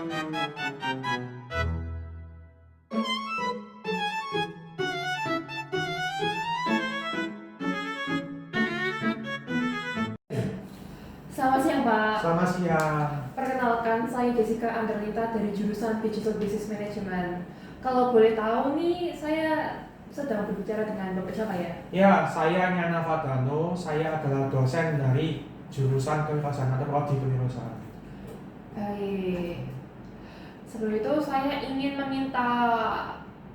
Selamat siang, Pak. Selamat siang. Perkenalkan, saya Jessica Andernita dari jurusan Digital Business Management. Kalau boleh tahu nih, saya sedang berbicara dengan Bapak siapa ya? Ya, saya Nyana Fadano. Saya adalah dosen dari jurusan kewirausahaan atau prodi kewirausahaan. Baik. Sebelum itu, saya ingin meminta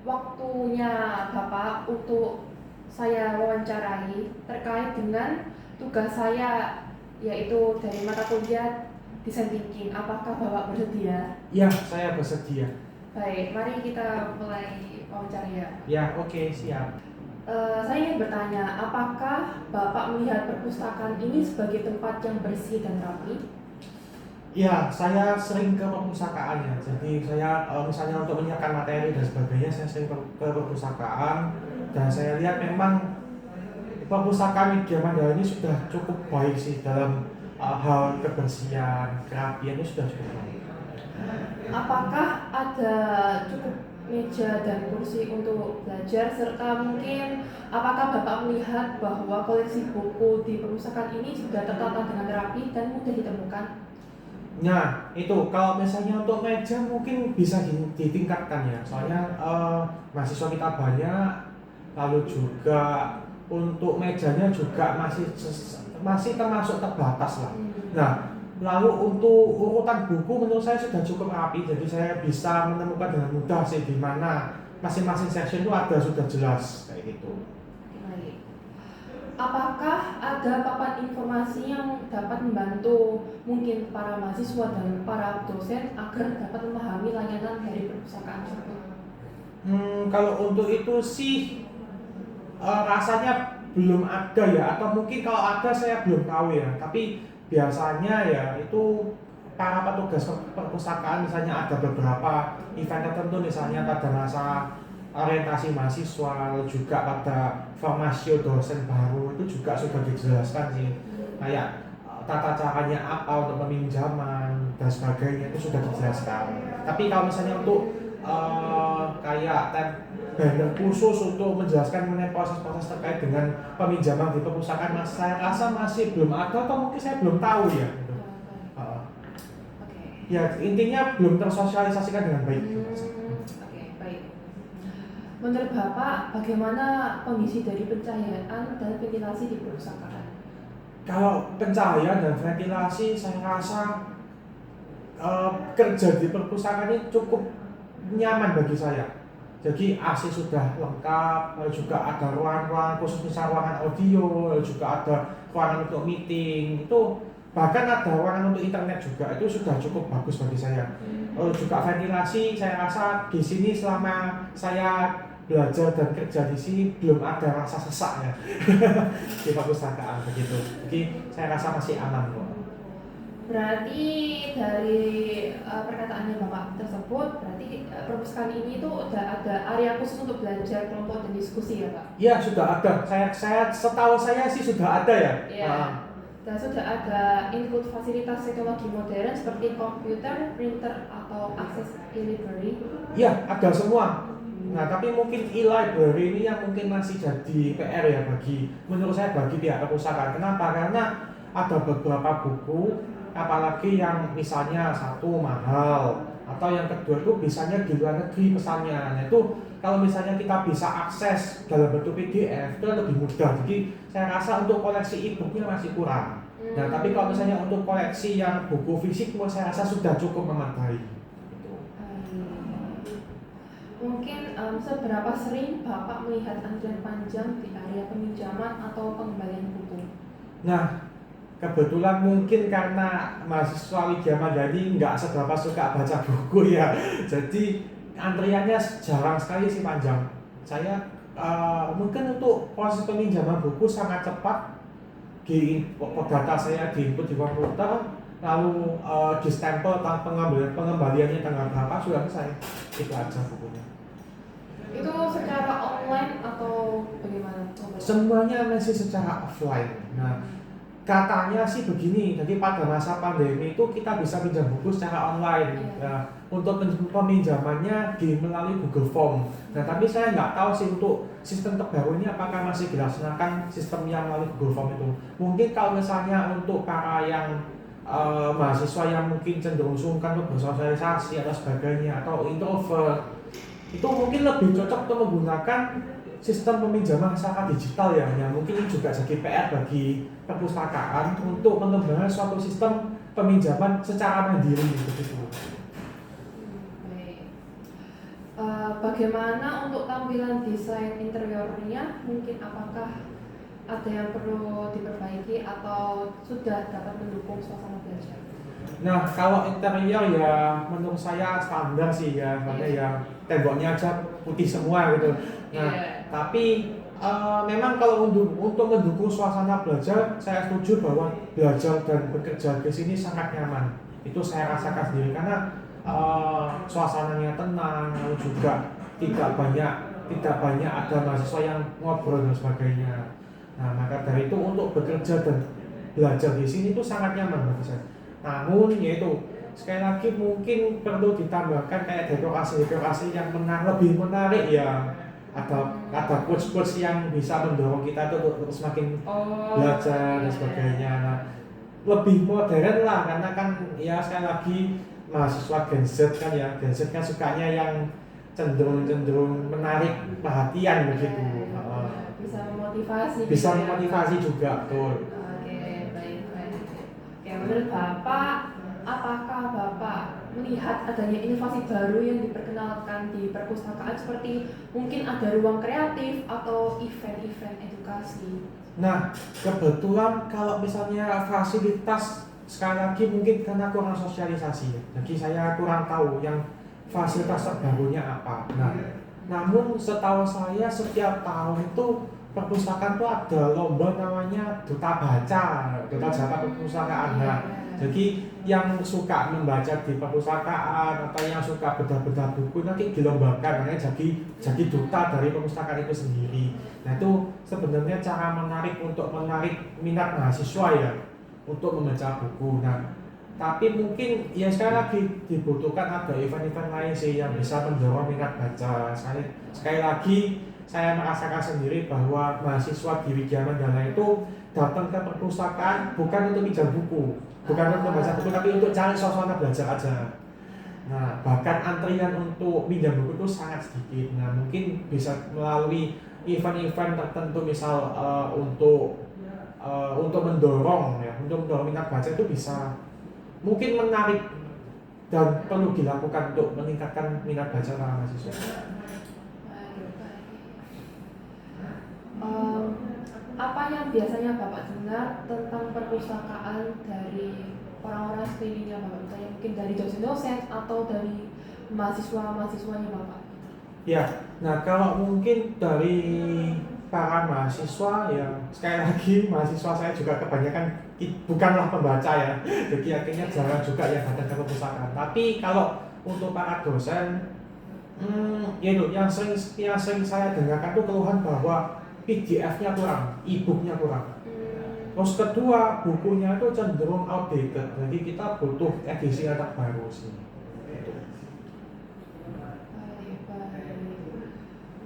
waktunya Bapak untuk saya wawancarai terkait dengan tugas saya, yaitu dari mata kuliah Design Thinking. Apakah Bapak bersedia? Ya, saya bersedia. Baik, mari kita mulai wawancara ya. Ya, oke, siap. Saya ingin bertanya, apakah Bapak melihat perpustakaan ini sebagai tempat yang bersih dan rapi? Ya, saya sering ke perpustakaan ya. Jadi saya misalnya untuk menyiapkan materi dan sebagainya, saya sering ke perpustakaan dan saya lihat memang perpustakaan Widya Mandala ini sudah cukup baik sih dalam hal kebersihan, kerapian itu sudah cukup baik. Apakah ada cukup meja dan kursi untuk belajar, serta mungkin apakah Bapak melihat bahwa koleksi buku di perpustakaan ini sudah tertata dengan rapi dan mudah ditemukan? Nah, itu kalau misalnya untuk meja mungkin bisa ditingkatkan ya. Soalnya mahasiswa kita banyak, lalu juga untuk mejanya juga masih termasuk terbatas lah. Nah, lalu untuk urutan buku menurut saya sudah cukup rapi, jadi saya bisa menemukan dengan mudah sih di mana masing-masing section itu ada sudah jelas kayak gitu. Baik. Apakah ada papan informasi yang dapat membantu mungkin para mahasiswa dan para dosen agar dapat memahami layanan dari perpustakaan tersebut? Kalau untuk itu sih rasanya belum ada ya, atau mungkin kalau ada saya belum tahu ya. Tapi biasanya ya itu para petugas perpustakaan misalnya ada beberapa event tertentu, misalnya pada masa orientasi mahasiswa, juga pada formasio dosen baru itu juga sudah dijelaskan sih, kayak tata caranya apa untuk peminjaman dan sebagainya itu sudah dijelaskan. Tapi kalau misalnya untuk kayak banner khusus untuk menjelaskan mengenai proses-proses terkait dengan peminjaman di perpustakaan, saya rasa masih belum ada atau mungkin saya belum tahu ya. Oke. Ya intinya belum tersosialisasikan dengan baik. Oke, baik. Menurut Bapak, bagaimana kondisi dari pencahayaan dan ventilasi di perpustakaan? Kalau pencahayaan dan ventilasi, saya rasa kerja di perpustakaan ini cukup nyaman bagi saya. Jadi AC sudah lengkap, lalu juga ada ruangan-ruangan khusus, misal ruangan audio, lalu juga ada ruangan untuk meeting, itu bahkan ada ruangan untuk internet juga, itu sudah cukup bagus bagi saya. Lalu juga ventilasi, saya rasa di sini selama saya belajar dan kerja di sini belum ada rasa sesak ya di perpustakaan begitu. Jadi saya rasa masih aman kok. Berarti dari perkataannya Bapak tersebut, berarti perpustakaan ini tuh ada area khusus untuk belajar kelompok dan diskusi ya Pak? Ya sudah ada, saya setahu saya sih sudah ada ya. Iya. Dan sudah ada input fasilitas teknologi modern seperti komputer, printer, atau akses e-library? Iya, ada semua. Nah, tapi mungkin e-library ini yang mungkin masih jadi PR ya menurut saya bagi pihak perpustakaan. Kenapa? Karena ada beberapa buku, apalagi yang misalnya satu mahal, atau yang kedua itu misalnya di luar negeri pesannya. Nah, itu kalau misalnya kita bisa akses dalam bentuk PDF itu lebih mudah. Jadi saya rasa untuk koleksi e-booknya masih kurang. Nah, tapi kalau misalnya untuk koleksi yang buku fisik, saya rasa sudah cukup memadai. Mungkin seberapa sering Bapak melihat antrian panjang di area peminjaman atau pengembalian buku? Nah, kebetulan mungkin karena mahasiswa Widya Mandala ini nggak seberapa suka baca buku ya, jadi antriannya jarang sekali sih panjang. Saya mungkin untuk proses peminjaman buku sangat cepat, data saya diinput di komputer, lalu distempel pengembaliannya tanggal berapa sudah selesai, itu aja bukunya. Itu secara online atau bagaimana? Semuanya masih secara offline. Nah, katanya sih begini, jadi pada masa pandemi itu kita bisa pinjam buku secara online. Nah, untuk peminjamannya melalui Google Form. Nah, tapi saya nggak tahu sih untuk sistem terbaru ini apakah masih dilaksanakan sistem yang melalui Google Form itu. Mungkin kalau misalnya untuk para yang mahasiswa yang mungkin cenderung sungkan untuk bersosialisasi atau sebagainya atau introvert, itu mungkin lebih cocok untuk menggunakan sistem peminjaman secara digital ya, yang mungkin ini juga jadi PR bagi perpustakaan untuk mengembangkan suatu sistem peminjaman secara mandiri begitu. Baik. Bagaimana untuk tampilan desain interiornya? Mungkin apakah ada yang perlu diperbaiki atau sudah dapat mendukung suasana belajar? Nah, kalau interior ya menurut saya standar sih ya, karena ya temboknya aja putih semua gitu. Nah, tapi memang kalau untuk mendukung suasana belajar, saya setuju bahwa belajar dan bekerja di sini sangat nyaman. Itu saya rasakan sendiri karena suasananya tenang, lalu juga tidak banyak ada mahasiswa yang ngobrol dan sebagainya. Nah, maka dari itu untuk bekerja dan belajar di sini itu sangat nyaman bagi saya. Namun yaitu sekali lagi mungkin perlu ditambahkan kayak dekorasi yang lebih menarik ya. Ada quotes yang bisa mendorong kita tuh untuk semakin belajar dan sebagainya. Nah, lebih modern lah karena kan ya sekali lagi mahasiswa Gen Z kan ya, Gen Z kan sukanya yang cenderung menarik perhatian begitu. Bisa memotivasi juga, betul. Oke, baik. Oke, menurut Bapak, apakah Bapak melihat adanya inovasi baru yang diperkenalkan di perpustakaan seperti mungkin ada ruang kreatif atau event-event edukasi? Nah, kebetulan kalau misalnya fasilitas sekali lagi mungkin karena kurang sosialisasi, jadi saya kurang tahu yang fasilitas terbarunya apa. Nah, namun setahu saya setiap tahun itu perpustakaan itu ada lomba namanya duta jasa perpustakaan. Nah, jadi yang suka membaca di perpustakaan atau yang suka bedah-bedah buku nanti dilombakan, namanya jadi duta dari perpustakaan itu sendiri. Nah, itu sebenarnya cara menarik minat mahasiswa ya untuk membaca buku. Nah, tapi mungkin ya sekali lagi dibutuhkan ada event-event lain sih yang bisa mendorong minat baca. Sekali lagi saya merasakan sendiri bahwa mahasiswa di Widya Mandala itu datang ke perpustakaan bukan untuk pinjam buku, bukan untuk membaca buku, tapi untuk cari suasana belajar aja. Nah, bahkan antrian untuk pinjam buku itu sangat sedikit. Nah, mungkin bisa melalui event-event tertentu, misal untuk mendorong minat baca itu bisa mungkin menarik dan perlu dilakukan untuk meningkatkan minat baca para mahasiswa. Apa yang biasanya Bapak dengar tentang perpustakaan dari orang-orang sekelilingnya Bapak, misalnya mungkin dari dosen-dosen atau dari mahasiswa-mahasiswanya Bapak? Ya, nah kalau mungkin dari para mahasiswa ya, sekali lagi mahasiswa saya juga kebanyakan bukanlah pembaca ya, jadi akhirnya jarang juga yang datang ke perpustakaan. Tapi kalau untuk para dosen, ya itu yang sering saya dengarkan tuh keluhan bahwa PDF-nya kurang, e-book-nya kurang. Terus kedua, bukunya itu cenderung outdated, jadi kita butuh edisi yang terbaru sih.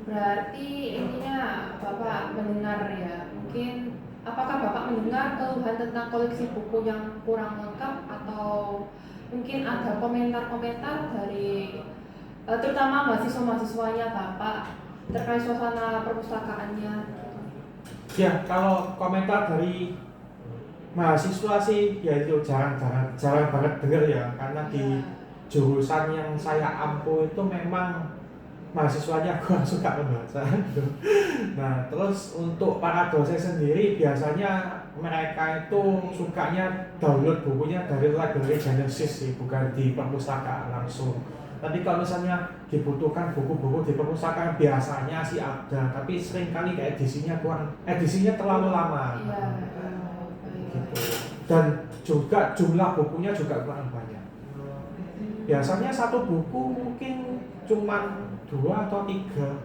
Berarti intinya Bapak mendengar ya, mungkin apakah Bapak mendengar keluhan tentang koleksi buku yang kurang lengkap atau mungkin ada komentar-komentar dari terutama mahasiswa-mahasiswanya Bapak terkait suasana perpustakaannya? Ya, kalau komentar dari mahasiswa sih ya itu jarang banget dengar ya, karena di jurusan yang saya ampu itu memang mahasiswanya kurang suka membaca. Nah, terus untuk para dosen sendiri biasanya mereka itu sukanya download bukunya dari library Genesis sih, bukan di perpustakaan langsung. Tapi kalau misalnya dibutuhkan buku-buku di perpustakaan biasanya sih ada, tapi seringkali edisinya terlalu lama. Gitu. Dan juga jumlah bukunya juga kurang banyak. Biasanya satu buku mungkin cuma 2 atau 3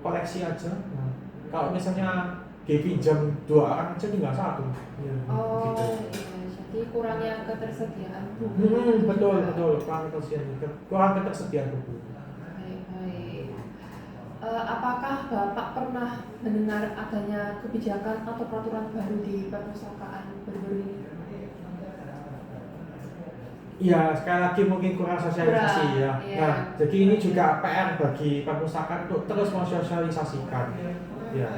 koleksi aja. Nah, kalau misalnya pinjam 2 orang aja tinggal 1. Ya, Oh gitu. iya, jadi kurangnya ketersediaan buku Betul, juga. betul. Kurang ketersediaan buku. Baik. Apakah Bapak pernah mendengar adanya kebijakan atau peraturan baru di perpustakaan baru-baru ini? Iya, sekali lagi mungkin kurang sosialisasi ya. Iya. Nah, jadi ini juga PR bagi perpustakaan untuk terus mensosialisasikan. Ya.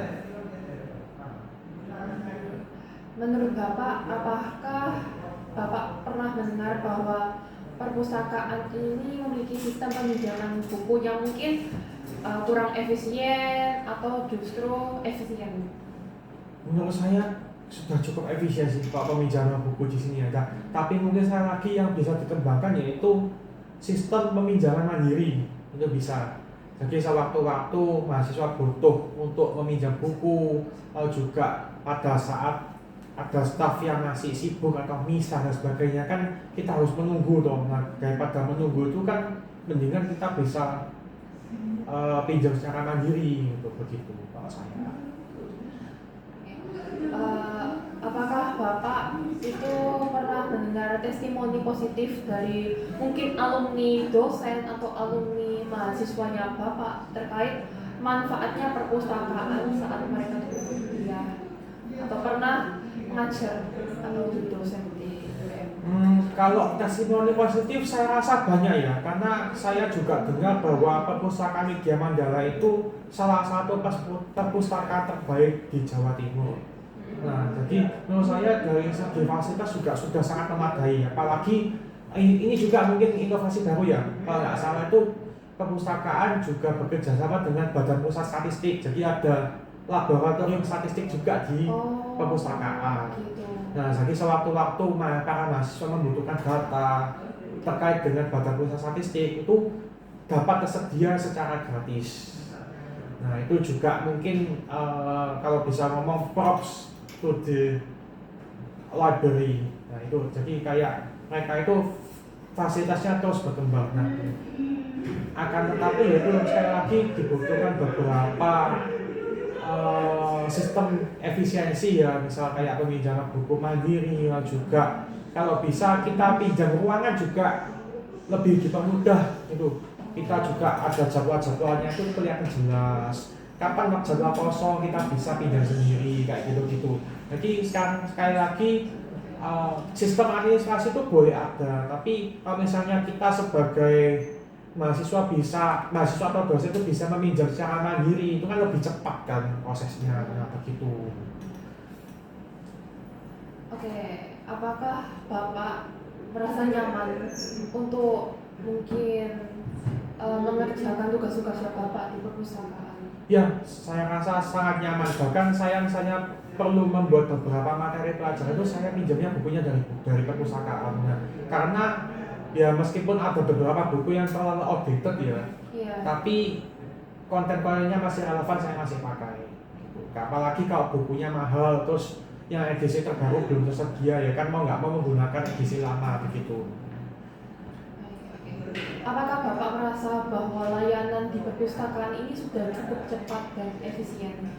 Menurut Bapak, apakah Bapak pernah mendengar bahwa perpustakaan ini memiliki sistem peminjaman buku yang mungkin kurang efisien atau justru efisien? Menurut saya sudah cukup efisien sih Pak peminjaman buku di sini ada. Tapi mungkin saya lagi yang bisa dikembangkan yaitu sistem peminjaman mandiri. Itu bisa. Jadi sewaktu-waktu mahasiswa butuh untuk meminjam buku, lalu juga pada saat ada staf yang masih sibuk atau misah dan sebagainya kan kita harus menunggu dong. Nah, daripada menunggu itu kan mendingan kita bisa pinjam secara mandiri gitu begitu kalau saya. Apakah Bapak itu pernah mendengar testimoni positif dari mungkin alumni dosen atau alumni mahasiswanya Bapak terkait manfaatnya perpustakaan saat mereka kuliah atau pernah mengajar atau jadi dosen di UM? Kalau testimoni positif saya rasa banyak ya, karena saya juga dengar bahwa perpustakaan Widya Mandala itu salah satu perpustakaan terbaik di Jawa Timur. Nah, jadi menurut saya dari segi fasilitas juga sudah sangat memadai, apalagi ini juga mungkin inovasi baru ya. Kalau nggak salah itu perpustakaan juga bekerja sama dengan Badan Pusat Statistik, jadi ada laboratorium statistik juga di perpustakaan. Gitu. Nah, jadi sewaktu-waktu para mahasiswa membutuhkan data terkait dengan Badan Pusat Statistik itu dapat tersedia secara gratis. Nah, itu juga mungkin kalau bisa ngomong props to the library. Nah, itu jadi kayak mereka itu fasilitasnya terus berkembang. Nah, akan tetapi itu sekali lagi dibutuhkan beberapa sistem efisiensi ya, misal kayak peminjaman buku mandiri, juga kalau bisa kita pinjam ruangan juga lebih dipermudah itu. Kita juga ada jadwal-jadwalnya itu kelihatan jelas. Kapan jadwal kosong kita bisa pinjam sendiri kayak gitu-gitu. Jadi sekarang sekali lagi sistem administrasi itu boleh ada, tapi kalau misalnya kita sebagai mahasiswa atau dosen itu bisa meminjam secara mandiri, itu kan lebih cepat kan prosesnya, nah begitu. Oke, apakah Bapak merasa nyaman untuk mungkin mengerjakan tugas-tugas Bapak di perpustakaan? Ya, saya rasa sangat nyaman. Bahkan saya misalnya perlu membuat beberapa materi pelajaran itu saya pinjamnya bukunya dari perpustakaan. Nah, karena ya meskipun ada beberapa buku yang terlalu outdated ya, tapi konten-kontennya masih relevan, saya masih pakai. Gitu. Apalagi kalau bukunya mahal, terus yang edisi terbaru belum tersedia ya kan mau nggak mau menggunakan edisi lama begitu. Apakah Bapak merasa bahwa layanan di perpustakaan ini sudah cukup cepat dan efisien?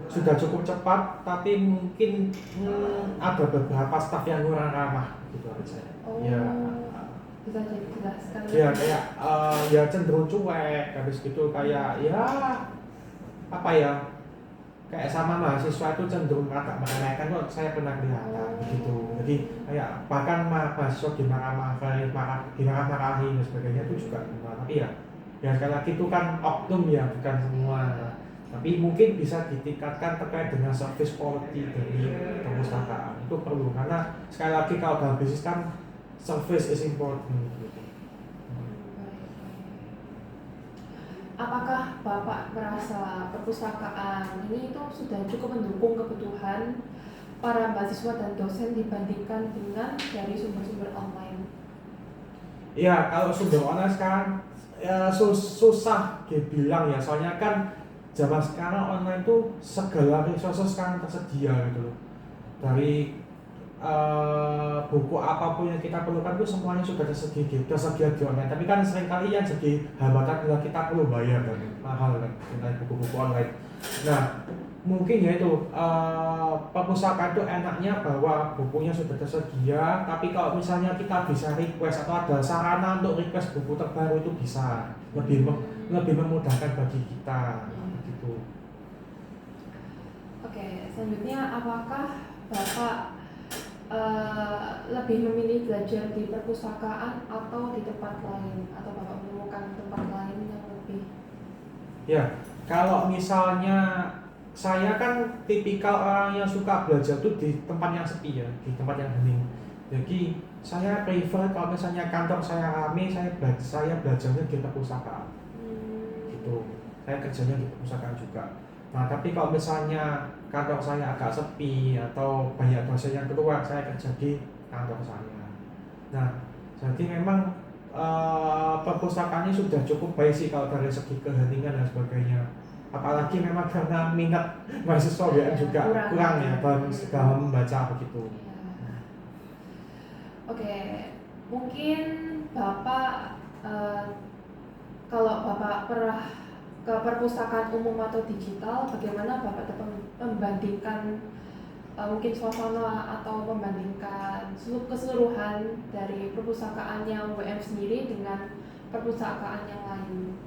Sudah cukup cepat, tapi mungkin ada beberapa staf yang kurang ramah gitu aja. Ya. Bisa dijelaskan? Ya kayak ya cenderung cuek, habis gitu kayak ya apa ya, kayak sama mahasiswa itu cenderung agak meremehkan kok, saya pernah kelihatan begitu. Jadi kayak bahkan mahasiswa dimarahin dan sebagainya itu juga semua. Tapi ya sekali lagi itu kan oknum ya, bukan semua. Tapi mungkin bisa ditingkatkan terkait dengan service quality dari perpustakaan, itu perlu, karena sekali lagi kalau dalam bisnis kan service is important gitu. Apakah Bapak merasa perpustakaan ini itu sudah cukup mendukung kebutuhan para mahasiswa dan dosen dibandingkan dengan dari sumber-sumber online? Ya, kalau sumber online sekarang ya susah dibilang ya, soalnya kan zaman sekarang online tuh segala resources sekarang tersedia gitu loh. Dari buku apapun yang kita perlukan itu semuanya sudah tersedia di online. Tapi kan seringkali yang jadi hambatan adalah kita perlu bayar kan, mahal kan buku-buku online. Nah, Mungkin ya itu perpustakaan itu enaknya bahwa bukunya sudah tersedia, tapi kalau misalnya kita bisa request atau ada sarana untuk request buku terbaru itu bisa lebih memudahkan bagi kita gitu. Oke, selanjutnya apakah Bapak lebih memilih belajar di perpustakaan atau di tempat lain, atau Bapak menemukan tempat lain yang lebih? Ya, kalau misalnya saya kan tipikal orang yang suka belajar tuh di tempat yang sepi ya, di tempat yang hening. Jadi saya prefer kalau misalnya kantor saya rame, saya belajarnya di perpustakaan. Gitu. Saya kerjanya di perpustakaan juga. Nah, tapi kalau misalnya kantor saya agak sepi atau banyak dosen yang keluar, saya kerja di kantor saya. Nah, jadi memang perpustakaannya sudah cukup baik sih kalau dari segi keheningan dan sebagainya. Apalagi memang karena minat mahasiswa ya juga kurang ya dalam membaca begitu. Ya. Oke, mungkin Bapak kalau Bapak pernah ke perpustakaan umum atau digital, bagaimana Bapak dapat membandingkan mungkin suasana atau membandingkan keseluruhan dari perpustakaannya WM sendiri dengan perpustakaan yang lain?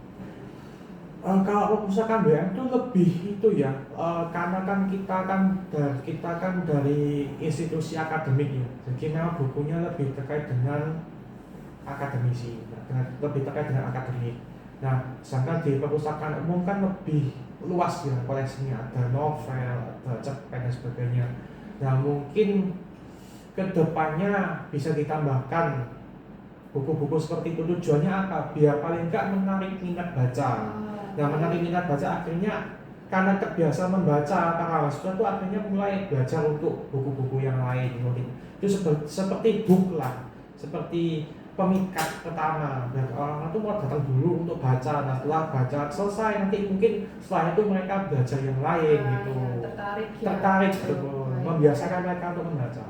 Kalau perpustakaan BM itu lebih itu ya, karena kan kita kan dari institusi akademik ya, jadi memang bukunya lebih terkait dengan akademisi, lebih terkait dengan akademik. Nah, sedangkan di perpustakaan umum kan lebih luas ya koleksinya, ada novel, ada cerpen dan sebagainya. Nah, mungkin kedepannya bisa ditambahkan buku-buku seperti itu. Tujuannya apa? Biar paling enggak menarik minat baca. Nah, menarik minat baca akhirnya karena terbiasa membaca para mahasiswa itu akhirnya mulai belajar untuk buku-buku yang lain. Itu seperti book lah, seperti pemikat pertama. Dan orang itu mau datang dulu untuk baca. Nah, setelah baca selesai nanti mungkin setelah itu mereka belajar yang lain gitu. Tertarik gitu, membiasakan mereka untuk membaca.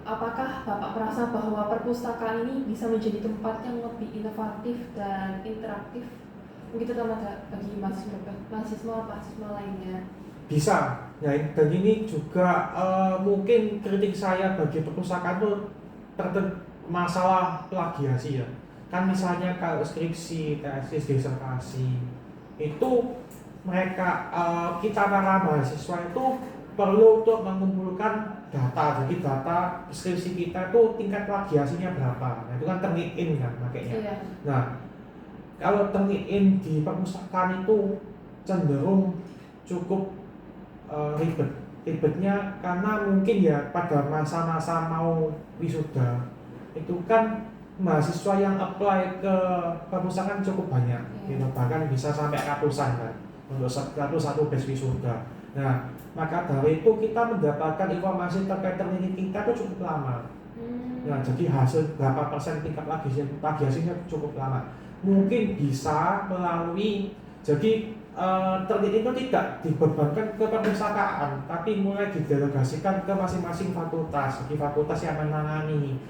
Apakah Bapak merasa bahwa perpustakaan ini bisa menjadi tempat yang lebih inovatif dan interaktif, mungkin terutama bagi mahasiswa lainnya? Bisa, ya, dan ini juga mungkin kritik saya bagi perpustakaan itu masalah plagiasi ya. Kan misalnya kalau skripsi, tesis, disertasi itu mereka kita para mahasiswa itu perlu untuk mengumpulkan data, jadi data skripsi kita itu tingkat plagiasinya berapa. Nah, itu kan Turnitin kan makanya. Iya. Nah, kalau Turnitin di perpustakaan itu cenderung cukup ribetnya karena mungkin ya pada masa-masa mau wisuda itu kan mahasiswa yang apply ke perpustakaan cukup banyak, gitu, bahkan bisa sampai ratusan kan untuk satu batch wisuda. Nah, maka dari itu kita mendapatkan informasi terkait penelitian kita itu cukup lama. Nah, jadi hasil berapa persen tingkat plagiasinya cukup lama. Mungkin bisa melalui jadi terliti itu tidak dibebankan ke perpustakaan, tapi mulai didelegasikan ke masing-masing fakultas, bagi fakultas yang menangani.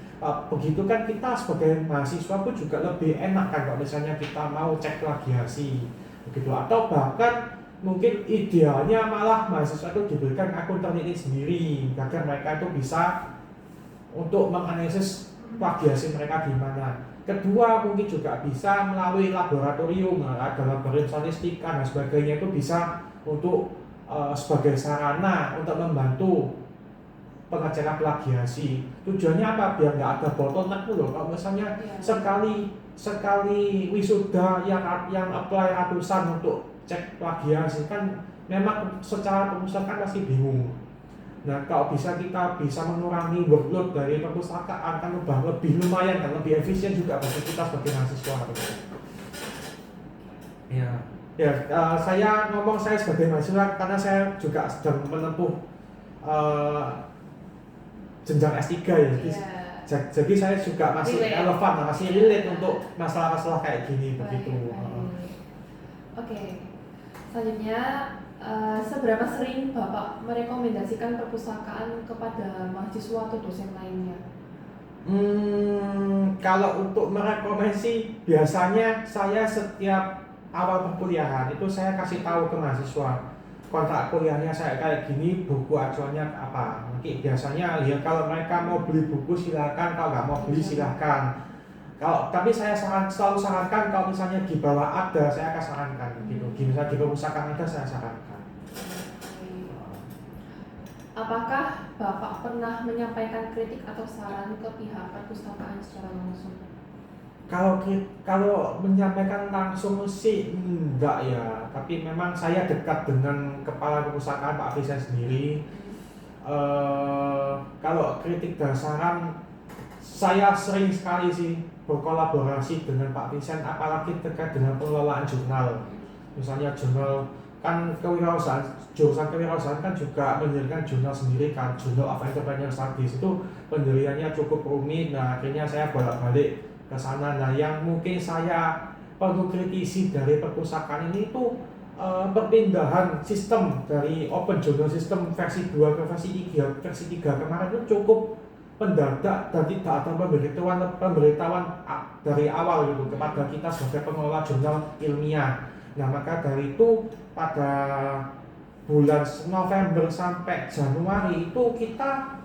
Begitu kan kita sebagai mahasiswa pun juga lebih enak kan kalau misalnya kita mau cek plagiasi, begitu. Atau bahkan mungkin idealnya malah mahasiswa itu diberikan akun terliti sendiri, agar mereka itu bisa untuk menganalisis plagiasi mereka di mana. Kedua, mungkin juga bisa melalui laboratorium, ada laboratorium statistika dan sebagainya, itu bisa untuk sebagai sarana untuk membantu pengajaran plagiasi. Tujuannya apa? Biar nggak ada bottleneck loh. Kalau misalnya sekali wisuda yang apply ratusan untuk cek plagiasi kan memang secara perpustakaan masih bingung. Nah, kalau kita bisa mengurangi workload dari perpustakaan kan lebih lumayan dan lebih efisien juga bagi kita sebagai mahasiswa. Saya ngomong saya sebagai mahasiswa karena saya juga sedang menempuh jenjang S3 ya. Jadi saya juga masih relevan, masih relate untuk masalah-masalah kayak gini begitu. Oke. Selanjutnya, seberapa sering Bapak merekomendasikan perpustakaan kepada mahasiswa atau dosen lainnya? Kalau untuk merekomendasi, biasanya saya setiap awal perkuliahan itu saya kasih tahu ke mahasiswa kontrak kuliahnya saya kayak gini, buku acuannya apa. Mungkin biasanya ya kalau mereka mau beli buku silakan, kalau nggak mau beli silakan. Kalau tapi saya selalu sarankan kalau misalnya di bawah ada saya akan sarankan gitu. Misalnya di perpustakaan ada saya sarankan. Apakah Bapak pernah menyampaikan kritik atau saran ke pihak perpustakaan secara langsung? Kalau menyampaikan langsung sih enggak ya, tapi memang saya dekat dengan kepala perpustakaan Pak Vincent sendiri. Kalau kritik dan saran saya sering sekali sih berkolaborasi dengan Pak Vincent, apalagi terkait dengan pengelolaan jurnal. Misalnya jurnal kan kewirausahaan, jurusan kewirausahaan kan juga mendirikan jurnal sendiri kan, Journal of Entrepreneur Studies itu pendiriannya cukup rumit. Nah akhirnya saya bolak-balik ke sana. Nah yang mungkin saya perlu kritisi dari perpustakaan ini itu perpindahan sistem dari Open Journal System versi 2 ke versi 3 kemarin itu cukup mendadak dan tidak ada pemberitahuan dari awal gitu kepada kita sebagai pengelola jurnal ilmiah. Nah maka dari itu pada bulan November sampai Januari itu kita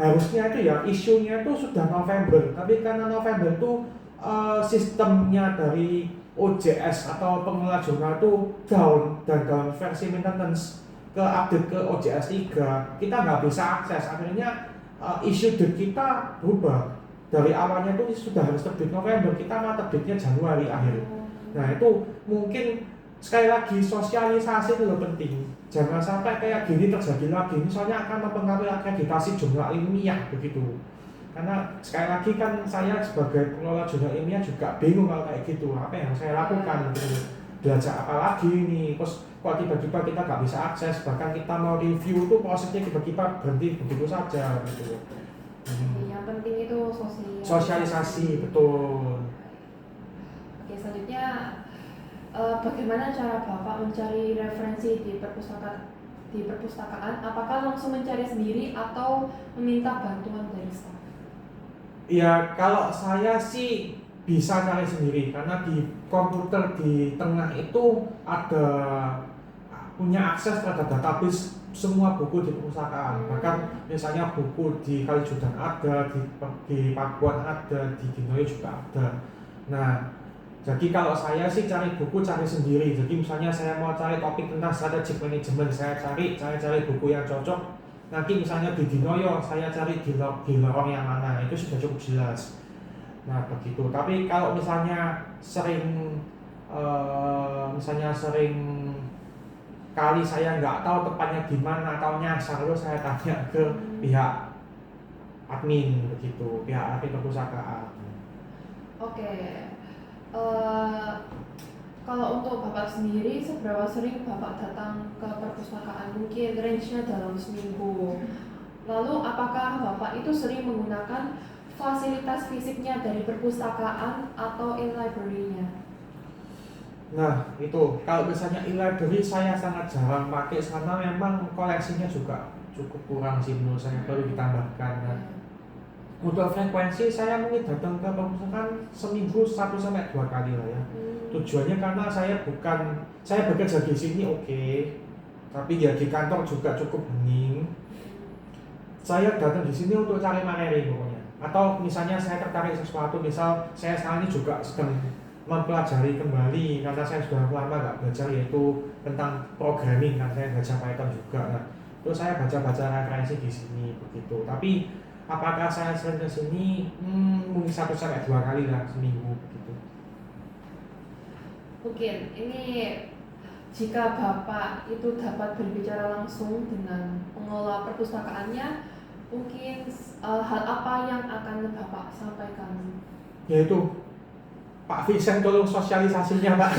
harusnya itu ya isunya itu sudah November, tapi karena November itu sistemnya dari OJS atau pengelola jurnal itu down dan dalam versi maintenance ke update ke OJS 3 kita nggak bisa akses. Akhirnya issue date kita berubah, dari awalnya itu sudah harus terbit November, kita malah terbitnya Januari akhir. Nah itu mungkin sekali lagi sosialisasi itu penting, jangan sampai kayak gini terjadi lagi, misalnya akan mempengaruhi akreditasi jurnal ilmiah begitu. Karena sekali lagi kan saya sebagai pengelola jurnal ilmiah juga bingung kalau kayak gitu, apa yang saya lakukan gitu. Belajar apa lagi ini, terus kok tiba-tiba kita nggak bisa akses, bahkan kita mau review itu prosesnya tiba-tiba berhenti begitu saja gitu. Yang penting itu sosialisasi betul. Oke, selanjutnya bagaimana cara Bapak mencari referensi di perpustakaan? Apakah langsung mencari sendiri atau meminta bantuan dari staf? Ya kalau saya sih bisa cari sendiri karena di komputer di tengah itu ada punya akses terhadap database semua buku di perpustakaan. Bahkan misalnya buku di Kalijudan ada, di Pakuan ada, di Dinoyo juga ada. Nah jadi kalau saya sih cari buku cari sendiri. Jadi misalnya saya mau cari topik tentang strategic management, saya cari buku yang cocok. Nanti misalnya di Dinoyo saya cari di lorong yang mana, itu sudah cukup jelas. Nah begitu. Tapi kalau misalnya sering kali saya nggak tahu tepatnya di mana atau nyasar, lalu saya tanya ke pihak admin begitu, pihak admin perpustakaan. Oke. Kalau untuk Bapak sendiri, seberapa sering Bapak datang ke perpustakaan? Mungkin range-nya dalam seminggu. Lalu apakah Bapak itu sering menggunakan fasilitas fisiknya dari perpustakaan atau in-library-nya? Nah itu, kalau misalnya e-library saya sangat jarang pakai karena memang koleksinya juga cukup kurang sih menurut saya, perlu ditambahkan. Nah, untuk frekuensi saya mungkin datang ke perpustakaan seminggu 1-2 kali lah ya. Tujuannya karena saya bekerja di sini tapi ya di kantor juga cukup hening. Saya datang di sini untuk cari materi pokoknya. Atau misalnya saya tertarik sesuatu, misal saya sekarang ini juga sedang mempelajari kembali karena saya sudah lama nggak belajar, yaitu tentang programming kan, saya belajar Python juga. Nah, terus saya baca-baca referensi di sini begitu. Tapi apakah saya sering ke sini? Mungkin 1-2 kali lah seminggu begitu. Mungkin ini jika Bapak itu dapat berbicara langsung dengan pengelola perpustakaannya, mungkin hal apa yang akan Bapak sampaikan? Yaitu Pak Vincent tolong sosialisasinya Pak.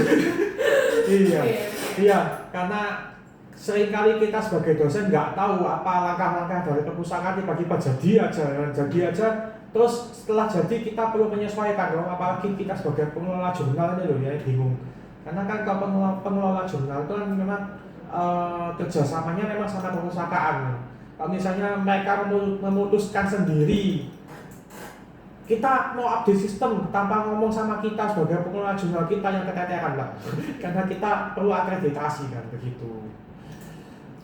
Iya, karena seringkali kita sebagai dosen nggak tahu apa langkah-langkah dari perpustakaan, tiba-tiba jadi aja. Terus setelah jadi kita perlu menyesuaikan dong, apalagi kita sebagai pengelola jurnal ini loh ya, bingung. Karena kan kalau pengelola jurnal itu kan memang kerjasamanya memang sama perpustakaan. Kalau misalnya mereka memutuskan sendiri kita mau update sistem tanpa ngomong sama kita sebagai pengelola jurnal kita yang keteteran lah. Karena kita perlu akreditasi kan begitu.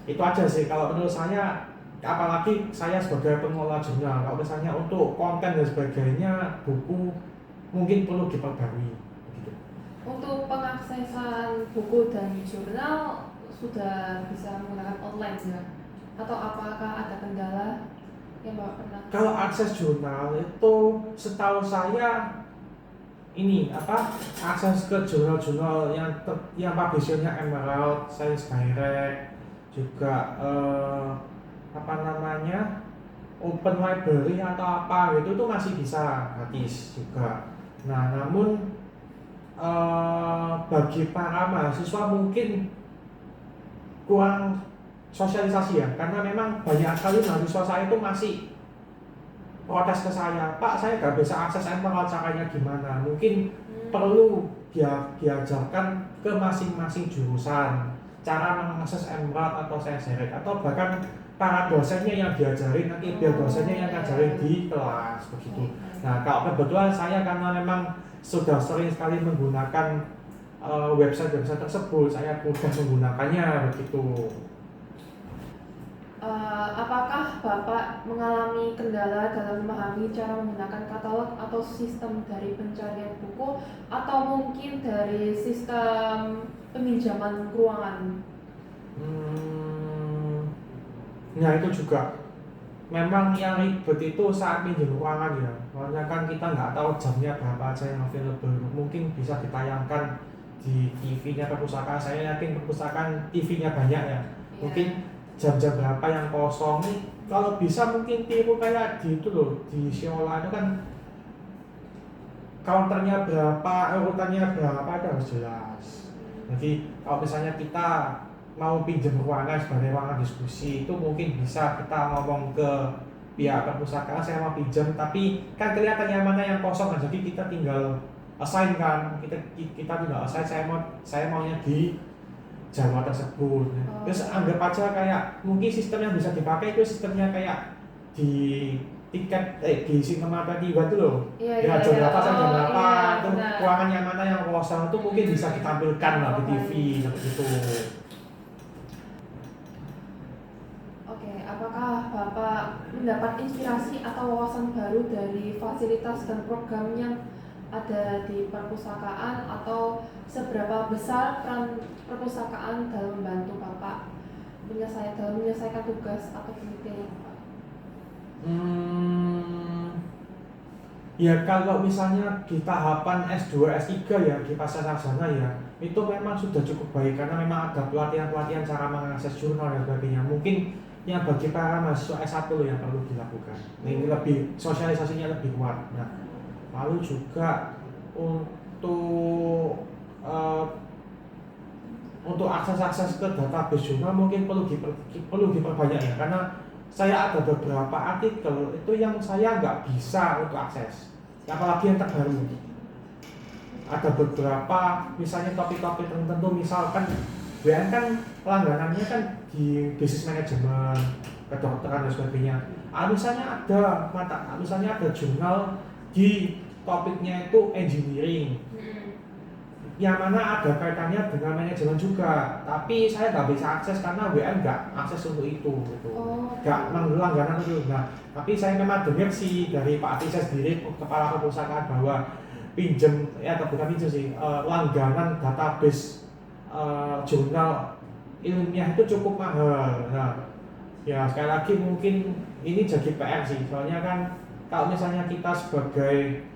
Itu aja sih kalau menurut saya, apalagi saya sebagai pengelola jurnal. Kalau misalnya untuk konten dan sebagainya, buku mungkin perlu diperbarui begitu. Untuk pengaksesan buku dan jurnal sudah bisa menggunakan online ya? Atau apakah ada kendala yang Bapak pernah? Kalau akses jurnal itu setahu saya ini akses ke jurnal-jurnal yang publishernya Emerald, Science Direct, juga Open Library atau apa gitu itu masih bisa gratis juga. Nah, namun bagi para mahasiswa mungkin kurang sosialisasi ya, karena memang banyak sekali mahasiswa saya itu masih protes ke saya, Pak saya nggak bisa akses Emerald, caranya gimana. Mungkin perlu diajarkan ke masing-masing jurusan cara mengakses Emerald atau Science Direct, atau bahkan para dosennya yang diajarin, nanti biar dosennya yang ngajarin di kelas begitu. Nah kalau kebetulan saya karena memang sudah sering sekali menggunakan website-website tersebut, saya mudah menggunakannya begitu. Apakah Bapak mengalami kendala dalam memahami cara menggunakan katalog atau sistem dari pencarian buku, atau mungkin dari sistem peminjaman ruangan? Nah itu juga memang yang ribet itu saat pinjam ruangan ya, soalnya kan kita nggak tahu jamnya berapa aja yang available. Mungkin bisa ditayangkan di TV-nya perpustakaan, saya yakin perpustakaan TV-nya banyak ya. Mungkin jam-jam berapa yang kosong nih, kalau bisa mungkin tiru kayak di itu loh, di Siola itu kan counternya berapa, urutannya berapa itu harus jelas. Jadi kalau misalnya kita mau pinjam ruangan sebagai ruangan diskusi, itu mungkin bisa kita ngomong ke pihak perpustakaan, saya mau pinjam, tapi kan kelihatan yang mana yang kosong kan, jadi kita tinggal assign kan, kita tinggal assign, saya maunya di Jawa tersebut. Terus anggap aja kayak mungkin sistem yang bisa dipakai itu sistemnya kayak di tiket di Cinema 21 itu loh. Ya jam berapa sampai jam berapa itu ruangan yang mana yang kosong itu mungkin bisa ditampilkan lah di TV seperti itu. Oke, apakah Bapak mendapat inspirasi atau wawasan baru dari fasilitas dan program yang ada di perpustakaan, atau seberapa besar peran perpustakaan dalam membantu Bapak menyelesaikan tugas atau penelitian Bapak? Ya kalau misalnya di tahapan S2, S3 ya di pasca sarjana ya, itu memang sudah cukup baik karena memang ada pelatihan-pelatihan cara mengakses jurnal dan sebagainya. Mungkin yang bagi para mahasiswa S1 yang perlu dilakukan. Ini lebih sosialisasinya lebih kuat. Nah, lalu juga untuk akses ke database jurnal mungkin perlu diperbanyak ya, karena saya ada beberapa artikel itu yang saya nggak bisa untuk akses, apalagi yang terbaru. Ada beberapa misalnya topik-topik tertentu, misalkan WN kan langganannya kan di business management, kedokteran dan sebagainya. Misalnya ada jurnal di topiknya itu engineering, yang mana ada kaitannya dengan manajemen juga, tapi saya nggak bisa akses karena WN nggak akses untuk itu gitu. Nggak langganan itu. Nah, tapi saya memang dengar sih dari Pak Atisya sendiri, kepala perpustakaan, bahwa langganan database jurnal ilmiah itu cukup mahal. Nah, ya sekali lagi mungkin ini jadi PR sih, soalnya kan kalau misalnya kita sebagai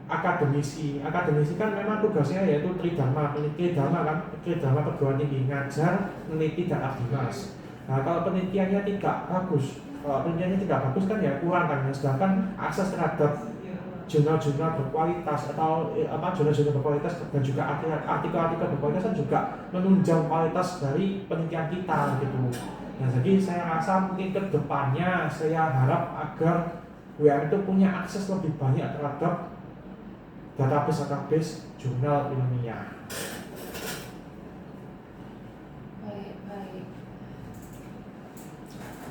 akademisi kan memang tugasnya yaitu tridharma perguruan tinggi, ngajar, meneliti, dan abdimas. Nah kalau penelitiannya tidak bagus kan ya kurang kan. Sedangkan akses terhadap jurnal-jurnal berkualitas atau jurnal-jurnal berkualitas dan juga artikel-artikel berkualitas kan juga menunjang kualitas dari penelitian kita gitu. Nah jadi saya rasa mungkin ke depannya saya harap agar WM itu punya akses lebih banyak terhadap database jurnal ilmiah. Baik.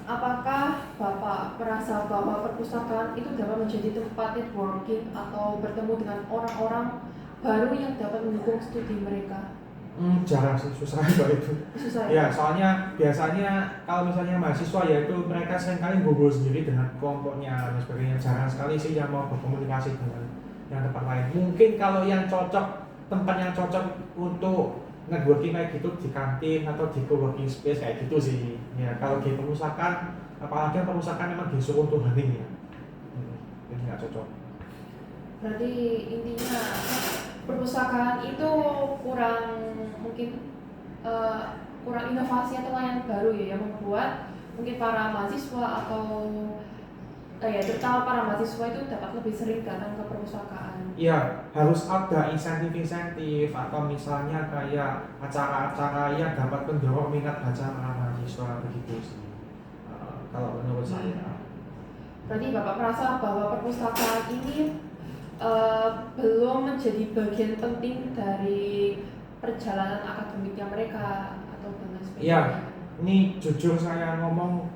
Apakah Bapak merasa bahwa perpustakaan itu dapat menjadi tempat networking atau bertemu dengan orang-orang baru yang dapat mendukung studi mereka? Jarang sih, susah kalau itu. Susah Ya, ya? soalnya biasanya kalau misalnya mahasiswa ya itu mereka seringkali ngobrol sendiri dengan kelompoknya dan sebagainya. Jarang sekali sih yang mau berkomunikasi dengan yang tempat lain. Mungkin kalau yang cocok, tempat yang cocok untuk networking kayak gitu di kantin atau di coworking space kayak gitu sih. Ya, kalau di perpustakaan, apalagi perpustakaan memang disuruh untuk hening ya. Jadi nggak cocok. Berarti intinya perpustakaan itu kurang mungkin eh, kurang inovasi atau layanan baru ya yang membuat mungkin para mahasiswa atau ya terutama para mahasiswa itu dapat lebih sering datang ke perpustakaan. Ya, harus ada insentif-insentif atau misalnya kayak acara-acara yang dapat mendorong minat baca para mahasiswa begitu sih. Kalau menurut saya. Berarti Bapak merasa bahwa perpustakaan ini belum menjadi bagian penting dari perjalanan akademiknya mereka atau dan lain sebagainya. Iya, ini jujur saya ngomong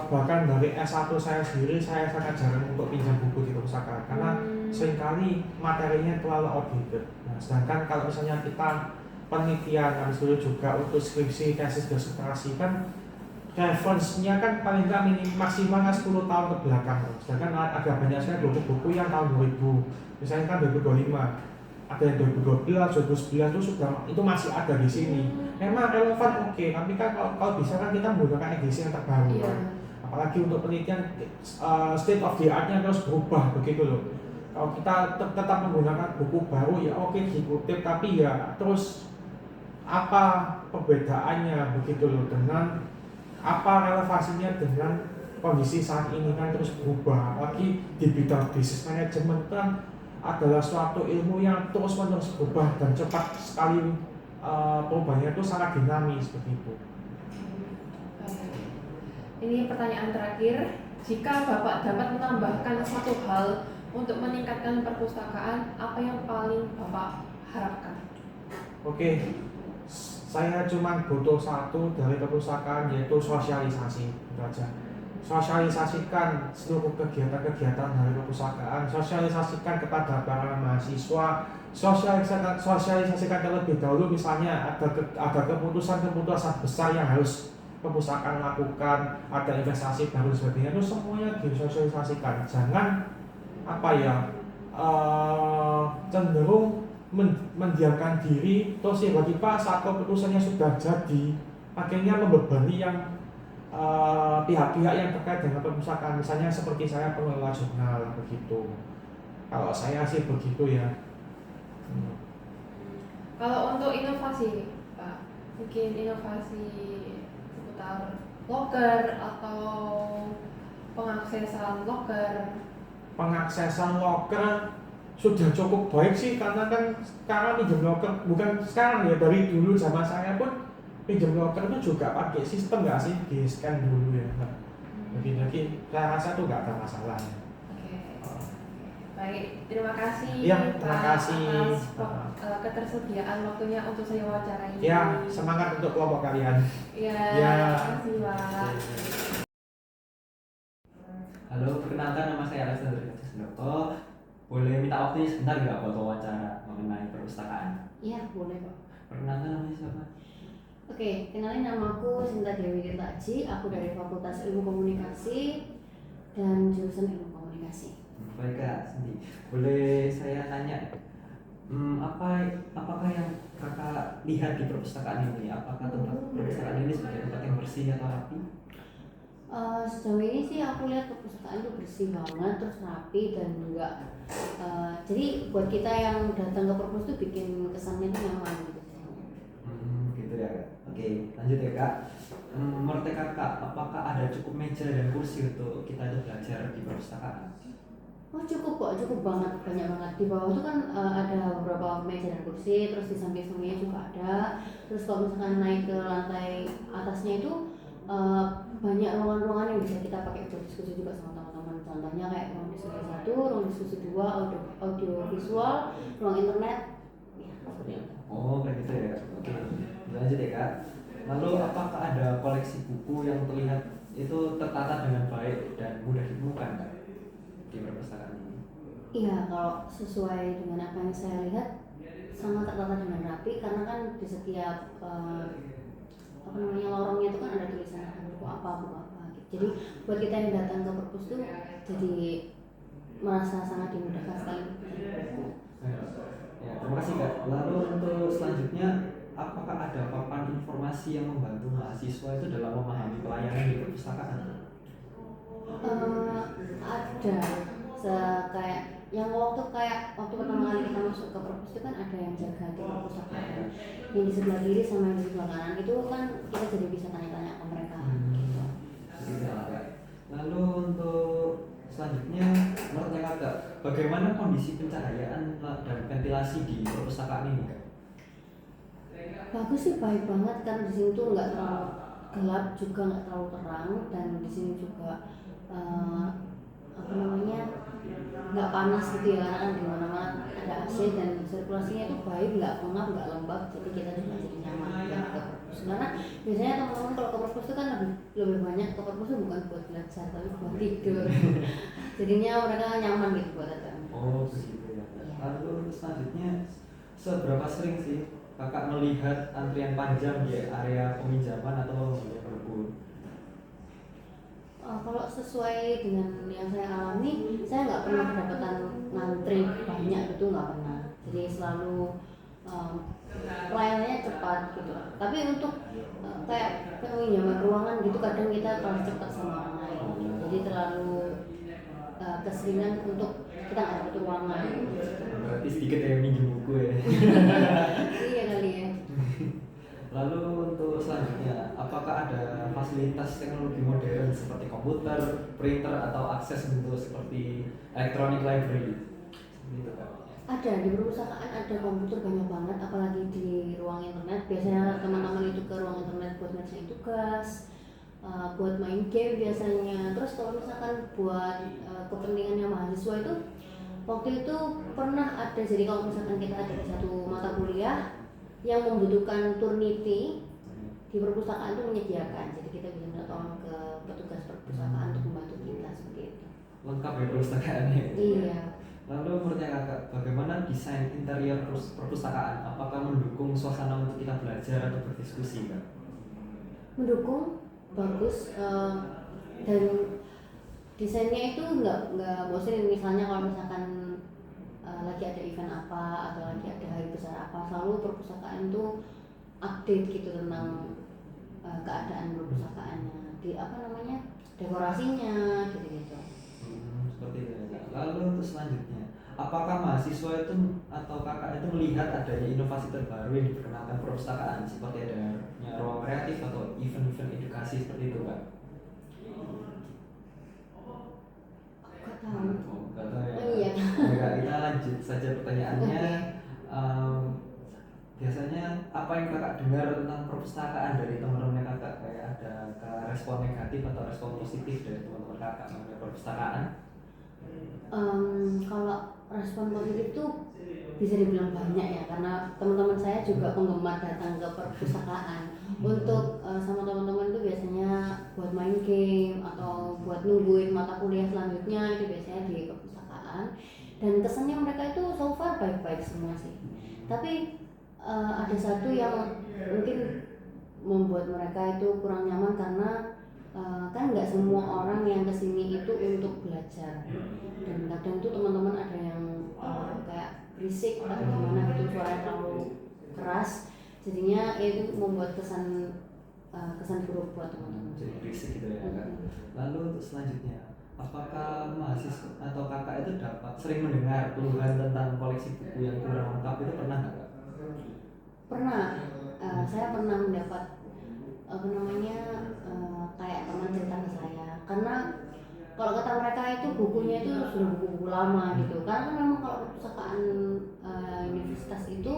bahkan dari S1 saya sendiri saya sangat jarang untuk pinjam buku di perpustakaan karena seringkali materinya terlalu outdated. Nah, sedangkan kalau misalnya kita penelitian habis itu juga untuk skripsi, tesis, disertasi kan reference-nya kan paling nggak maksimal 10 tahun ke belakang. Sedangkan ada banyak sekali buku-buku yang tahun 2000, misalnya kan 2025, ada yang 2012, 2011 itu sudah itu masih ada di sini. Memang relevan oke, tapi kan kalau bisa kan kita menggunakan edisi yang terbaru kan. Apalagi untuk penelitian state of the art-nya terus berubah begitu loh. Kalau kita tetap menggunakan buku baru ya oke dikutip, tapi ya terus apa perbedaannya begitu loh dengan apa relevansinya dengan kondisi saat ini kan terus berubah, apalagi di bidang bisnis manajemen kan adalah suatu ilmu yang terus menerus berubah dan cepat sekali. Perubahannya itu sangat dinamis begitu. Ini pertanyaan terakhir, jika Bapak dapat menambahkan satu hal untuk meningkatkan perpustakaan, apa yang paling Bapak harapkan? Oke, saya cuma butuh satu dari perpustakaan yaitu sosialisasi, itu aja. Sosialisasikan seluruh kegiatan-kegiatan dari perpustakaan, sosialisasikan kepada para mahasiswa, sosialisasikan terlebih dahulu misalnya ada keputusan-keputusan besar yang harus perpustakaan lakukan, ada investasi baru sebagainya, itu semuanya disosialisasikan. Jangan apa ya cenderung mendiamkan diri, terus tiba-tiba saat keputusannya sudah jadi, akhirnya membebani yang pihak-pihak yang terkait dengan perpustakaan, misalnya seperti saya pengelola jurnal begitu. Kalau saya sih begitu ya. Kalau untuk inovasi, Pak, mungkin inovasi seputar locker atau pengaksesan locker. Pengaksesan locker sudah cukup baik sih, karena kan sekarang pinjam locker bukan sekarang ya, dari dulu zaman saya pun pinjam locker itu juga pakai sistem nggak sih, di scan dulu ya. Jadi saya rasa tuh nggak ada masalah ya. Baik, terima kasih Ya, Pak terima kasih atas ketersediaan waktunya untuk saya wawancarai. Ya, semangat untuk kelompok kalian. Ya, Ya. terima kasih Pak. Halo, perkenalkan nama saya Alexander Sendoko. Boleh minta waktunya sebentar nggak buat wawancara mengenai perpustakaan? Iya, boleh Pak. Perkenalkan namanya siapa? Oke, kenalin namaku Sinta Dewi Tirtaji. Aku dari Fakultas Ilmu Komunikasi dan jurusan Ilmu Komunikasi. Baik Kak, Cindy. Boleh saya tanya, apakah yang kakak lihat di perpustakaan ini? Apakah tempat perpustakaan ini sebagai tempat yang bersih atau rapi? Sejauh ini sih aku lihat perpustakaan itu bersih banget, terus rapi dan juga jadi buat kita yang datang ke perpus itu bikin kesannya itu nyaman gitu. Gitu ya Kak. Oke, lanjut ya Kak. Menurut kakak, apakah ada cukup meja dan kursi untuk kita itu belajar di perpustakaan? Oh cukup kok, cukup banget, banyak banget. Di bawah itu kan ada beberapa meja dan kursi, terus di samping-sampingnya juga ada. Terus kalau misalkan naik ke lantai atasnya itu banyak ruangan-ruangan yang bisa kita pakai untuk diskusi juga sama teman-teman. Contohnya kayak ruang diskusi 1, ruang diskusi 2, audio visual, ruang internet. Ya, seperti itu. Oh, kayak gitu ya. Oke, lanjut ya Kak. Lalu apakah ada koleksi buku yang terlihat itu tertata dengan baik dan mudah ditemukan kan di perpustakaan ini? Iya, kalau sesuai dengan apa yang saya lihat sangat tertata dengan rapi karena kan di setiap apa namanya lorongnya itu kan ada tulisan buku apa gitu. Jadi buat kita yang datang ke perpus tuh jadi merasa sangat dimudahkan sekali. Ya, terima kasih Kak. Lalu untuk selanjutnya, apakah ada papan informasi yang membantu mahasiswa itu dalam memahami pelayanan di perpustakaan? Ada kayak yang waktu pertama kali kita masuk ke perpus itu kan ada yang jaga di perpustakaan yang di sebelah kiri sama yang di sebelah kanan itu kan kita jadi bisa tanya-tanya ke mereka gitu. Gitu ya, Kak. Lalu untuk selanjutnya, menurut Kakak, bagaimana kondisi pencahayaan dan ventilasi di perpustakaan ini Kak? Bagus sih, baik banget karena di sini tuh nggak terlalu gelap juga nggak terlalu terang dan di sini juga apa namanya nggak panas gitu ya karena kan di mana-mana ada AC dan sirkulasinya itu baik, nggak pengap nggak lembab, jadi kita juga jadi nyaman ya ke perpus. Karena biasanya teman-teman kalau ke perpus itu kan lebih banyak ke perpus itu bukan buat belajar tapi buat tidur. Jadinya mereka nyaman gitu buat datang. Oh begitu ya Kak. Lalu selanjutnya, seberapa sering sih Kakak melihat antrian panjang di area peminjaman atau buku? Kalau sesuai dengan yang saya alami, saya nggak pernah kedapatan ngantri banyak gitu, nggak pernah. Jadi selalu pelayanannya cepat gitu. Tapi untuk kayak peminjaman ruangan gitu, kadang kita terlalu cepat sama orang lain. Jadi terlalu keseringan untuk kita nggak dapat ruangan. Berarti sedikit yang minjem buku ya. Iya kali ya. Lalu untuk selanjutnya, apakah ada fasilitas teknologi modern seperti komputer, printer, atau akses bentuk seperti electronic library? Gitu Kak. Ada di perpustakaan ada komputer banyak banget, apalagi di ruang internet. Biasanya teman-teman itu ke ruang internet buat ngerjain tugas, buat main game biasanya. Terus kalau misalkan buat kepentingannya mahasiswa itu, waktu itu pernah ada. Jadi kalau misalkan kita ada di satu mata kuliah yang membutuhkan Turnitin di perpustakaan itu menyediakan, jadi kita bisa minta tolong ke petugas perpustakaan untuk membantu kita seperti itu. Lengkap ya perpustakaannya. Iya. Lalu menurut Kakak, bagaimana desain interior perpustakaan? Apakah mendukung suasana untuk kita belajar atau berdiskusi Kak? Mendukung, bagus, dan desainnya itu nggak bosan. Misalnya kalau misalkan lagi ada event apa atau lagi ada hari besar apa, selalu perpustakaan itu update gitu tentang keadaan perpustakaannya, di apa namanya dekorasinya gitu. Seperti itu ya Kak. Lalu untuk selanjutnya, apakah mahasiswa itu atau kakak itu melihat adanya inovasi terbaru yang diperkenalkan perpustakaan seperti adanya ruang kreatif atau event-event edukasi seperti itu Kak? Nggak tahu. Nggak tahu ya. Oh, iya. Ya, kita lanjut saja pertanyaannya. Okay. Biasanya apa yang kakak dengar tentang perpustakaan dari teman-teman kakak, kayak ada respon negatif atau respon positif dari teman-teman kakak mengenai perpustakaan? Kalau respon positif tuh bisa dibilang banyak ya, karena teman-teman saya juga penggemar datang ke perpustakaan. Untuk sama teman-teman itu biasanya buat main game atau buat nungguin mata kuliah selanjutnya, itu biasanya di perpustakaan. Dan kesannya mereka itu so far baik-baik semua sih. Tapi ada satu yang mungkin membuat mereka itu kurang nyaman karena kan nggak semua orang yang kesini itu untuk belajar, dan kadang tuh teman-teman ada yang kayak berisik atau gimana gitu, suaranya terlalu keras, jadinya itu membuat kesan buruk buat teman-teman. Jadi berisik gitu ya Kak. Lalu untuk selanjutnya, apakah mahasiswa atau kakak itu dapat sering mendengar keluhan tentang koleksi buku yang kurang lengkap, itu pernah nggak Kak? Pernah, saya pernah mendapat apa namanya kayak teman cerita ke saya, karena kalau kata mereka itu bukunya itu sudah buku-buku lama gitu, karena kan memang kalau perpustakaan universitas itu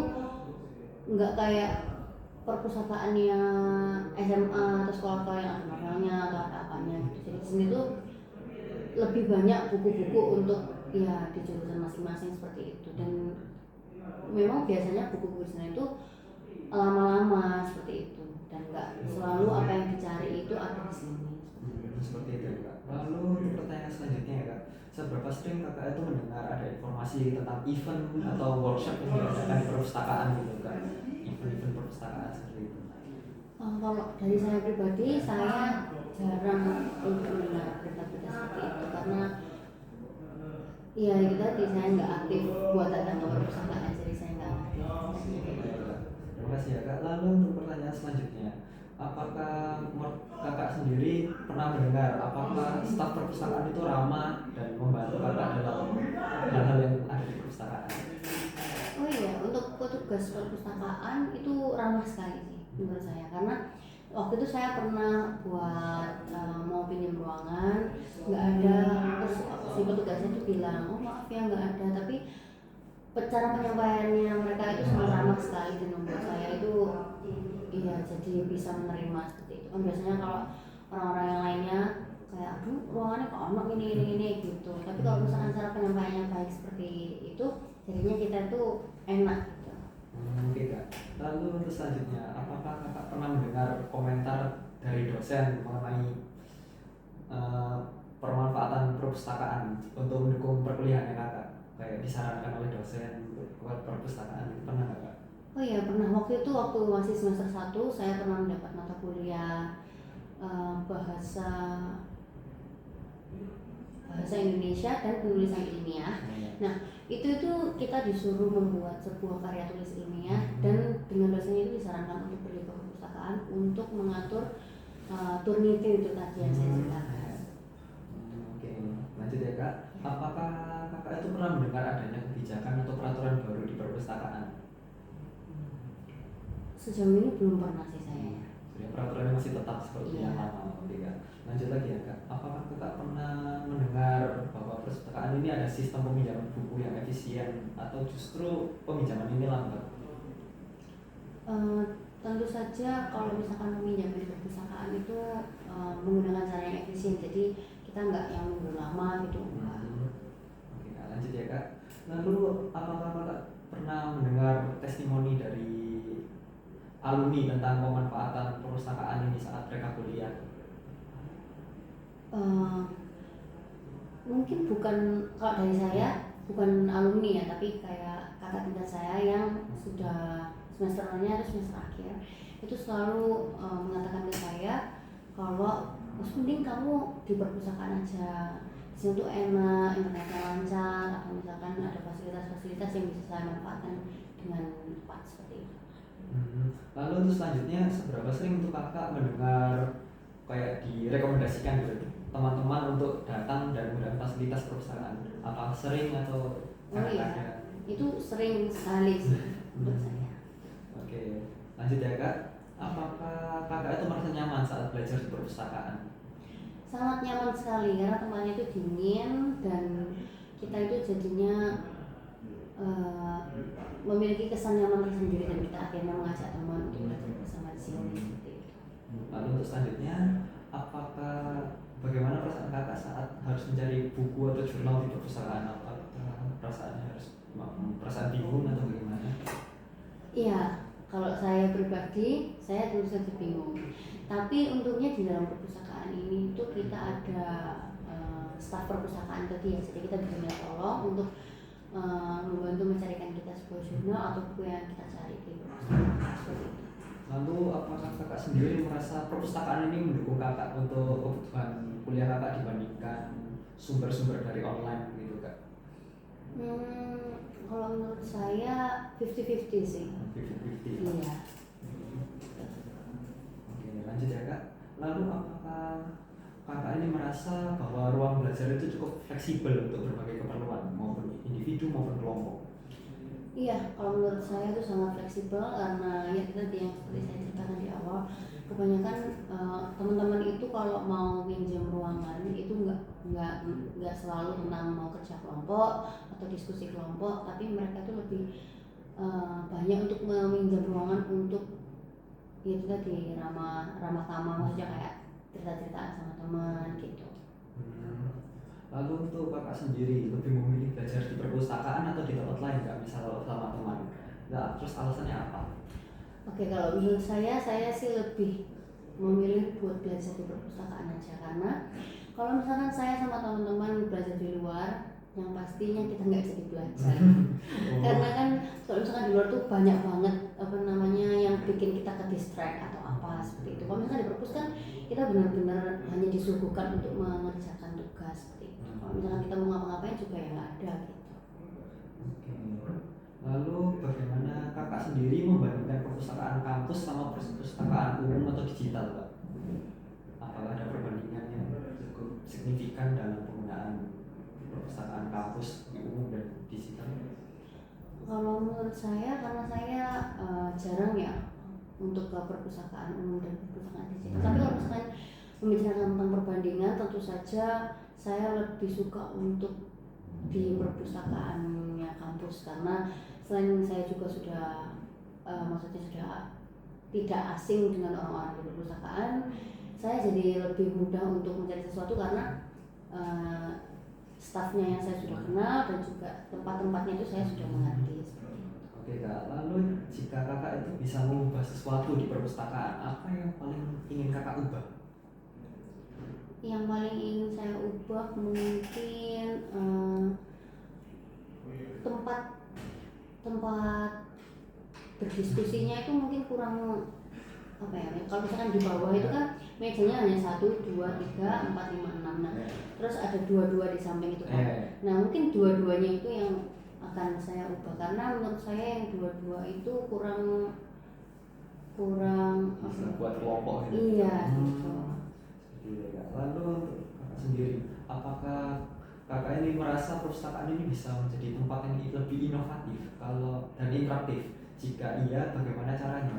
nggak kayak perpustakaannya SMA atau sekolah-sekolah yang ada novelnya atau ada apanya gitu. Jadi di sini tuh lebih banyak buku-buku untuk ya di jurusan masing-masing seperti itu, dan memang biasanya buku-buku di sana itu lama-lama seperti itu, dan nggak selalu apa yang dicari itu ada di sini. seperti itu ya kak. Lalu untuk pertanyaan selanjutnya ya kak, seberapa sering kakak itu mendengar ada informasi tentang event atau workshop yang diadakan di perpustakaan gitu kak, event-event perpustakaan seperti itu? Kalau dari saya pribadi, saya jarang untuk mendengar berita-berita seperti itu karena ya itu tadi saya nggak aktif buat datang ke perpustakaan, jadi saya nggak aktif. Terima kasih ya kak. Lalu untuk pertanyaan selanjutnya, apakah kakak sendiri pernah mendengar apakah staf perpustakaan itu ramah dan membantu kakak dalam hal-hal yang ada di perpustakaan? Oh iya, untuk petugas perpustakaan itu ramah sekali sih menurut saya, karena waktu itu saya pernah buat mau pinjam ruangan, nggak ada, terus si petugasnya itu bilang, oh maaf ya nggak ada, tapi cara penyampaiannya mereka itu sangat ramah sekali dan membuat saya itu iya jadi bisa menerima seperti itu. Kan biasanya kalau orang-orang yang lainnya kayak aduh ruangannya kok ono ini gitu, tapi kalau misalkan cara penyampaiannya baik seperti itu, jadinya kita tuh enak gitu. Oke kak. Lalu untuk selanjutnya, apakah kakak pernah mendengar komentar dari dosen mengenai permanfaatan perpustakaan untuk mendukung perkuliahan kakak? Kayak disarankan oleh dosen untuk buat perpustakaan, pernah nggak kak? Oh iya pernah, waktu masih semester 1 saya pernah mendapat mata kuliah bahasa Indonesia dan penulisan ilmiah. Nah itu kita disuruh membuat sebuah karya tulis ilmiah dan dengan dosennya itu disarankan untuk pergi ke perpustakaan untuk mengatur Turnitin itu tadi yang saya ceritakan. Oke, lanjut ya kak. Apakah kakak itu pernah mendengar adanya kebijakan atau peraturan baru di perpustakaan? Sejauh ini belum pernah sih saya. Jadi peraturannya masih tetap seperti yang Iya. lama, oke kak. Lanjut lagi ya kak. Apakah kakak pernah mendengar bahwa perpustakaan ini ada sistem peminjaman buku yang efisien atau justru peminjaman ini lambat? Tentu saja kalau misalkan meminjam di perpustakaan itu menggunakan cara yang efisien, jadi kita nggak yang nunggu lama gitu. Oke kak, lanjut ya kak. Lalu apakah kakak pernah mendengar testimoni dari alumni tentang pemanfaatan perpustakaan ini saat mereka kuliah? Mungkin kalau dari saya bukan alumni ya, tapi kayak kakak tingkat saya yang sudah semesternya atau semester akhir itu selalu mengatakan ke saya kalau mending kamu di perpustakaan aja, di situ tuh enak, internetnya lancar, atau misalkan ada fasilitas-fasilitas yang bisa saya manfaatkan dengan tepat seperti itu. Lalu untuk selanjutnya, seberapa sering untuk kakak mendengar kayak direkomendasikan gitu teman-teman untuk datang dan menggunakan fasilitas perpustakaan? Apa sering atau iya, itu sering sekali sih menurut saya. Oke, lanjut ya kak. Apakah kakak itu merasa nyaman saat belajar di perpustakaan? Sangat nyaman sekali karena tempatnya itu dingin dan kita itu jadinya memiliki kesan nyaman tersendiri dan kita akhirnya mengajak teman untuk belajar bersama di sini seperti itu. Lalu untuk selanjutnya, bagaimana perasaan kakak saat harus mencari buku atau jurnal di perpustakaan? Apakah perasaannya perasaan bingung atau bagaimana? Iya, kalau saya pribadi saya tentu saja bingung. Tapi untungnya di dalam perpustakaan ini itu kita ada staf perpustakaan tadi ya, jadi kita bisa minta tolong untuk membantu mencarikan kita sebuah jurnal atau buku yang kita cari di perpustakaan. Lalu apakah kakak sendiri merasa perpustakaan ini mendukung kakak untuk kebutuhan kuliah kakak dibandingkan sumber-sumber dari online gitu kak? Kalau menurut saya 50-50 sih. 50-50. Iya. Oke, lanjut ya kak. Lalu apakah kakak ini merasa bahwa ruang belajar itu cukup fleksibel untuk berbagai keperluan maupun individu maupun kelompok? Iya, kalau menurut saya itu sangat fleksibel karena ya tadi yang seperti saya ceritakan di awal, kebanyakan teman-teman itu kalau mau pinjam ruangan itu nggak selalu tentang mau kerja kelompok atau diskusi kelompok, tapi mereka itu lebih banyak untuk meminjam ruangan untuk ya itu tadi ramah tamah, maksudnya kayak cerita-ceritaan sama teman gitu. Lalu untuk kakak sendiri lebih memilih belajar di perpustakaan atau di tempat lain nggak, misal sama teman? Nggak, terus alasannya apa? Oke, kalau menurut saya sih lebih memilih buat belajar di perpustakaan aja, karena kalau misalkan saya sama teman-teman belajar di luar, yang pastinya kita nggak jadi belajar. Karena kan kalau misalkan di luar tuh banyak banget apa namanya yang bikin kita ke distract atau apa seperti itu. Kalau misalkan di perpus kan kita benar-benar hanya disuguhkan untuk mengerjakan tugas seperti itu. Kalau misalkan kita mau ngapa-ngapain juga ya nggak ada gitu. Oke. Lalu bagaimana kakak sendiri membandingkan perpustakaan kampus sama perpustakaan umum atau digital, Pak? Apakah ada perbandingan yang cukup signifikan dalam penggunaan perpustakaan kampus di umum dan digital? Kalau menurut saya, karena saya jarang ya untuk ke perpustakaan umum dan perpustakaan digital. Tapi kalau misalkan membicarakan tentang perbandingan, tentu saja saya lebih suka untuk di perpustakaannya kampus, karena selain saya juga sudah maksudnya sudah tidak asing dengan orang-orang di perpustakaan, saya jadi lebih mudah untuk mencari sesuatu karena stafnya yang saya sudah kenal dan juga tempat-tempatnya itu saya sudah mengerti. Oke kak, lalu jika kakak itu bisa mengubah sesuatu di perpustakaan, apa yang paling ingin kakak ubah? Yang paling ingin saya ubah mungkin tempat berdiskusinya itu mungkin kurang apa ya, kalau misalkan di bawah itu kan mejanya hanya 1, 2, 3, 4, 5, 6, nah terus ada 2 di samping itu kan. Nah mungkin 2-2-nya itu yang akan saya ubah, karena menurut saya yang 2 itu kurang bisa buat kelompok gitu. Iya gitu. Lalu untuk kakak sendiri, apakah kakak ini merasa perpustakaan ini bisa menjadi tempat yang lebih inovatif dan interaktif? Jika iya, bagaimana caranya?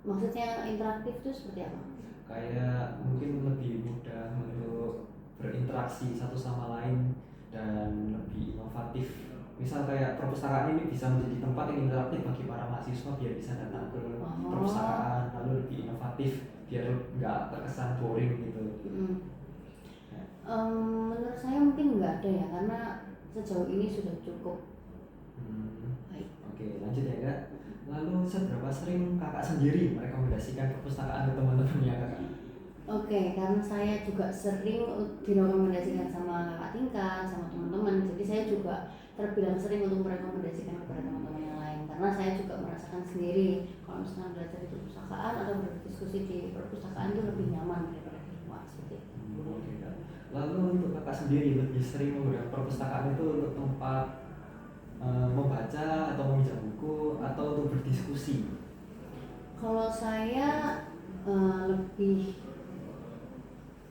Maksudnya interaktif itu seperti apa? Kayak mungkin lebih mudah untuk berinteraksi satu sama lain dan lebih inovatif. Misal kayak perpustakaan ini bisa menjadi tempat yang interaktif bagi para mahasiswa biar bisa datang ke perpustakaan, lalu lebih inovatif biar nggak terkesan boring gitu. Menurut saya mungkin nggak ada ya, karena sejauh ini sudah cukup baik. Oke, lanjut ya kak. Lalu seberapa sering kakak sendiri merekomendasikan perpustakaan ke teman-temannya kakak? Oke, karena saya juga sering direkomendasikan sama kakak tingkat, sama teman-teman, jadi saya juga terbilang sering untuk merekomendasikan kepada teman-teman yang lain, karena saya juga merasakan sendiri kalau misalnya belajar di perpustakaan atau berdiskusi di perpustakaan itu lebih nyaman daripada di rumah seperti itu. Oke kak. Lalu untuk kakak sendiri lebih sering menggunakan perpustakaan itu untuk tempat membaca atau meminjam buku atau untuk berdiskusi? Kalau saya lebih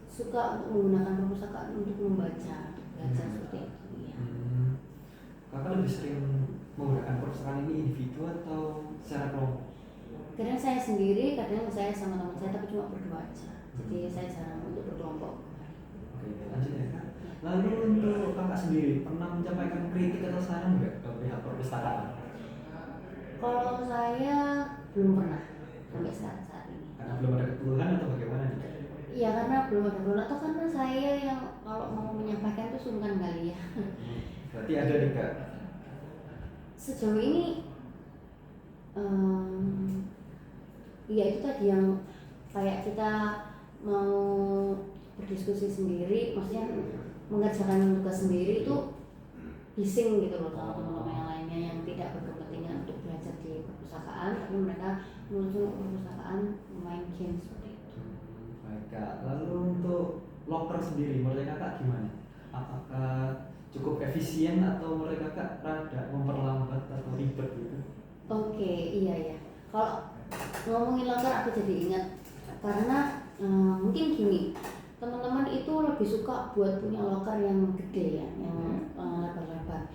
suka untuk menggunakan perpustakaan untuk membaca, belajar seperti itu ya. Kakak lebih sering menggunakan perpustakaan ini individu atau secara kelompok? Kadang saya sendiri, kadang saya sama teman saya, tapi cuma berdua aja. Jadi saya jarang untuk berkelompok. Oke, lanjut ya kak. Lalu untuk kakak sendiri pernah menyampaikan kritik atau saran nggak ke pihak perpustakaan? Kalau saya belum pernah sampai saat ini. Karena belum ada kebutuhan atau bagaimana nih? Iya, karena belum ada kebutuhan, atau karena saya yang kalau mau menyampaikan itu sungkan kali ya. Berarti ada nih kak? Sejauh ini ya itu tadi yang kayak kita mau berdiskusi sendiri, maksudnya mengerjakan tugas sendiri itu bising gitu loh sama teman-teman yang lainnya yang tidak berkepentingan untuk belajar di perpustakaan, tapi mereka menuju perpustakaan main game seperti itu. Baik kak. Lalu untuk loker sendiri menurut kakak gimana? Apakah cukup efisien atau menurut kakak rada memperlambat atau ribet gitu? Oke, iya. Kalau ngomongin loker aku jadi ingat, karena mungkin gini, teman-teman itu lebih suka buat punya loker yang gede ya, yang lebar-lebar.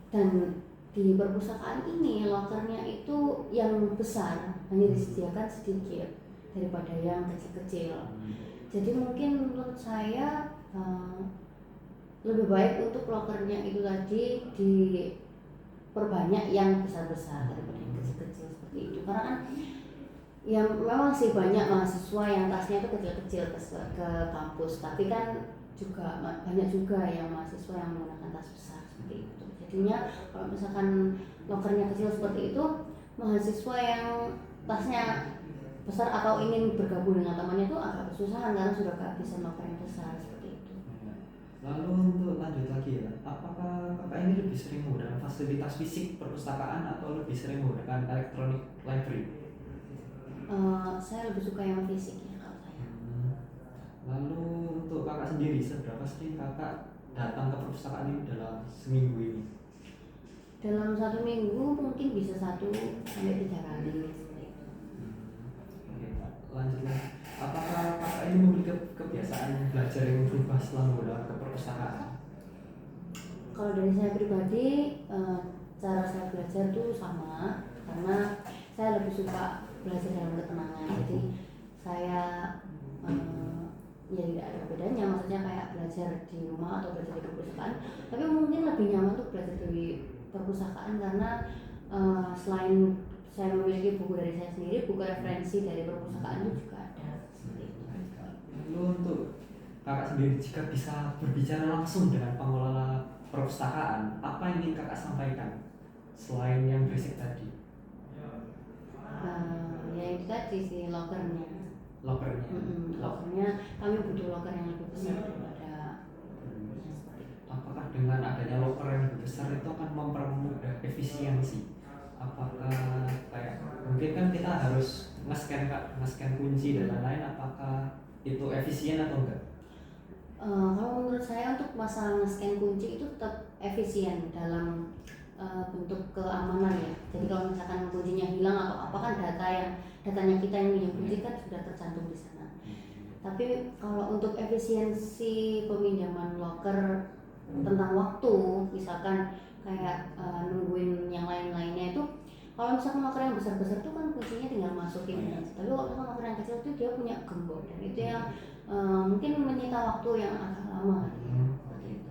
Dan di perpustakaan ini lokernya itu yang besar, hanya disediakan sedikit daripada yang kecil-kecil. Jadi mungkin menurut saya lebih baik untuk lokernya itu tadi diperbanyak yang besar-besar daripada yang kecil-kecil seperti itu. Karena kan yang memang sih banyak mahasiswa yang tasnya itu kecil-kecil ke kampus, tapi kan juga banyak juga yang mahasiswa yang menggunakan tas besar seperti itu. Jadinya kalau misalkan lokernya kecil seperti itu, mahasiswa yang tasnya besar atau ingin bergabung dengan temannya itu agak kesusahan karena sudah kehabisan loker yang besar seperti itu. Lalu untuk lanjut lagi ya, apakah kakak ini lebih sering menggunakan fasilitas fisik perpustakaan atau lebih sering menggunakan electronic library? Saya lebih suka yang fisik ya kalau saya. Lalu untuk kakak sendiri, seberapa sering kakak datang ke perpustakaan ini dalam seminggu ini? Dalam 1 minggu mungkin bisa 1 sampai 3 kali seperti itu. Oke, lanjut lagi. Apakah kakak ini memiliki kebiasaan belajar yang berubah setelah menggunakan ke perpustakaan? Kalau dari saya pribadi, cara saya belajar tuh sama karena saya lebih suka belajar dalam ketenangan. Jadi saya ya tidak ada bedanya, maksudnya kayak belajar di rumah atau belajar di perpustakaan. Tapi mungkin lebih nyaman tuh belajar di perpustakaan karena selain saya memiliki buku dari saya sendiri, buku referensi dari perpustakaan itu juga ada. Seperti itu. Lalu untuk kakak sendiri, jika bisa berbicara langsung dengan pengelola perpustakaan, apa yang ingin kakak sampaikan selain yang basic tadi? Ya itu tadi sih lokernya. Lokernya. Lokernya kami butuh loker yang lebih besar daripada. Apakah dengan adanya loker yang lebih besar itu akan mempermudah efisiensi? Apakah kayak mungkin kan kita harus nge-scan kunci dan lain-lain, apakah itu efisien atau enggak? Kalau menurut saya untuk masalah nge-scan kunci itu tetap efisien dalam bentuk keamanan ya. Jadi kalau misalkan kuncinya hilang atau apa kan datanya kita yang punya kunci kan sudah tercantum di sana. Tapi kalau untuk efisiensi peminjaman loker tentang waktu, misalkan kayak nungguin yang lain-lainnya itu, kalau misalkan loker yang besar-besar itu kan kuncinya tinggal masukin aja. Tapi kalau misalkan loker yang kecil itu dia punya gembok dan itu yang mungkin menyita waktu yang agak lama. Seperti itu.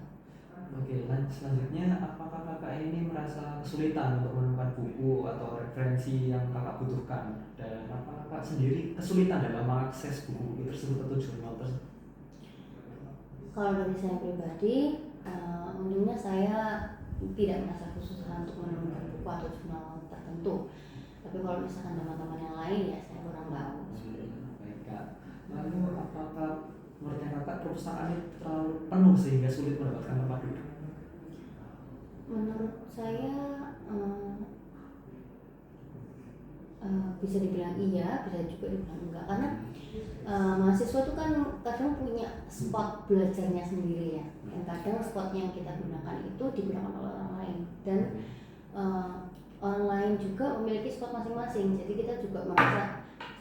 Oke, selanjutnya apakah kakak ini merasa kesulitan untuk menemukan buku atau referensi yang kakak butuhkan, dan apakah kakak sendiri kesulitan dalam mengakses buku tersebut atau jurnal tersebut? Kalau dari saya pribadi, untungnya saya tidak merasa kesusahan untuk menemukan buku atau jurnal tertentu. Tapi kalau misalkan teman-teman yang lain ya saya kurang tahu. Baik kak. Lalu apakah menurut kakak perpustakaan itu terlalu penuh sehingga sulit mendapatkan tempat duduk? Menurut saya bisa dibilang iya, bisa juga dibilang enggak, karena mahasiswa itu kan kadang punya spot belajarnya sendiri ya, dan kadang spot yang kita gunakan itu digunakan oleh orang lain, dan orang lain juga memiliki spot masing-masing. Jadi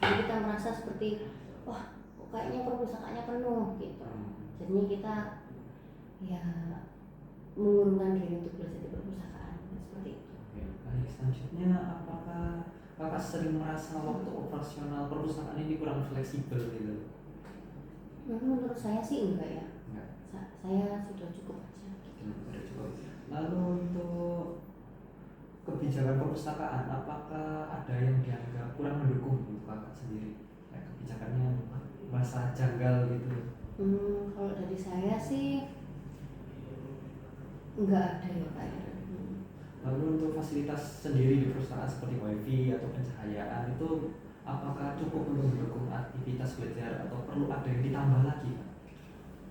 kita merasa seperti wah kayaknya perpustakaannya penuh gitu. Jadinya kita ya mengurungkan diri untuk belajar di perpustakaan seperti itu. Baik, selanjutnya apakah kakak sering merasa waktu operasional perpustakaan ini kurang fleksibel gitu? Menurut saya sih enggak ya. Enggak. Saya sudah cukup aja. Sudah cukup. Lalu untuk kebijakan perpustakaan, apakah ada yang dianggap kurang mendukung untuk kakak sendiri? Kebijakannya merasa janggal gitu? Kalau dari saya sih enggak ada ya Pak ya. Lalu untuk fasilitas sendiri di perpustakaan seperti wifi atau pencahayaan itu apakah cukup untuk mendukung aktivitas belajar atau perlu ada yang ditambah lagi?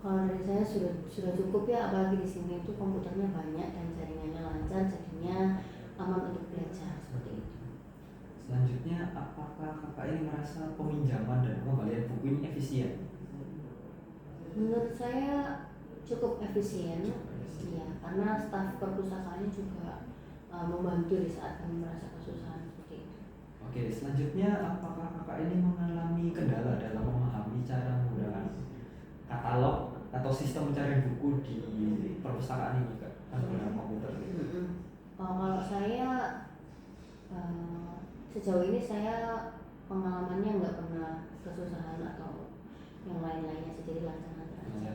Kalau dari saya sudah cukup ya, apalagi di sini itu komputernya banyak dan jaringannya lancar, jadinya aman untuk belajar seperti itu. Selanjutnya, apakah kakak ini merasa peminjaman dan pengembalian buku ini efisien? Menurut saya cukup efisien, ya, karena staf perpustakaannya juga membantu di saat kami merasa kesusahan seperti itu. Oke, selanjutnya apakah kakak ini mengalami kendala dalam memahami cara menggunakan katalog atau sistem pencarian buku di perpustakaan ini kak? Kan menggunakan komputer. Kalau saya sejauh ini saya pengalamannya nggak pernah kesusahan atau yang lain-lainnya, jadi lancar-lancar aja.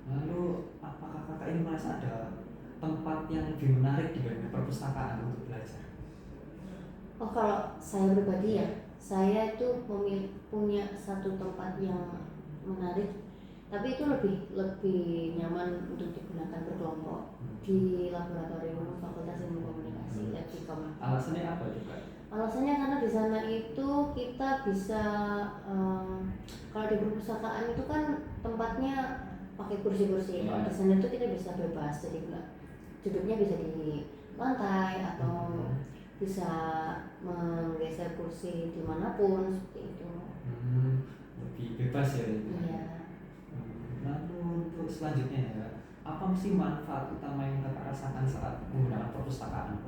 Lalu apakah kakak ini merasa ada tempat yang lebih menarik dibanding perpustakaan untuk belajar? Kalau saya pribadi ya, saya itu punya satu tempat yang menarik, Tapi itu lebih nyaman untuk digunakan berkelompok di laboratorium Fakultas Ilmu Komunikasi Labcom. Alasannya apa tuh Kak? Alasannya karena di sana itu kita bisa kalau di perpustakaan itu kan tempatnya pakai kursi-kursi. Kalau di sana itu kita bisa bebas, jadi enggak duduknya bisa di lantai atau bisa menggeser kursi dimanapun seperti itu. Lebih bebas ya. Iya. Lalu untuk selanjutnya ya, apa sih manfaat utama yang Kakak rasakan saat menggunakan perpustakaan?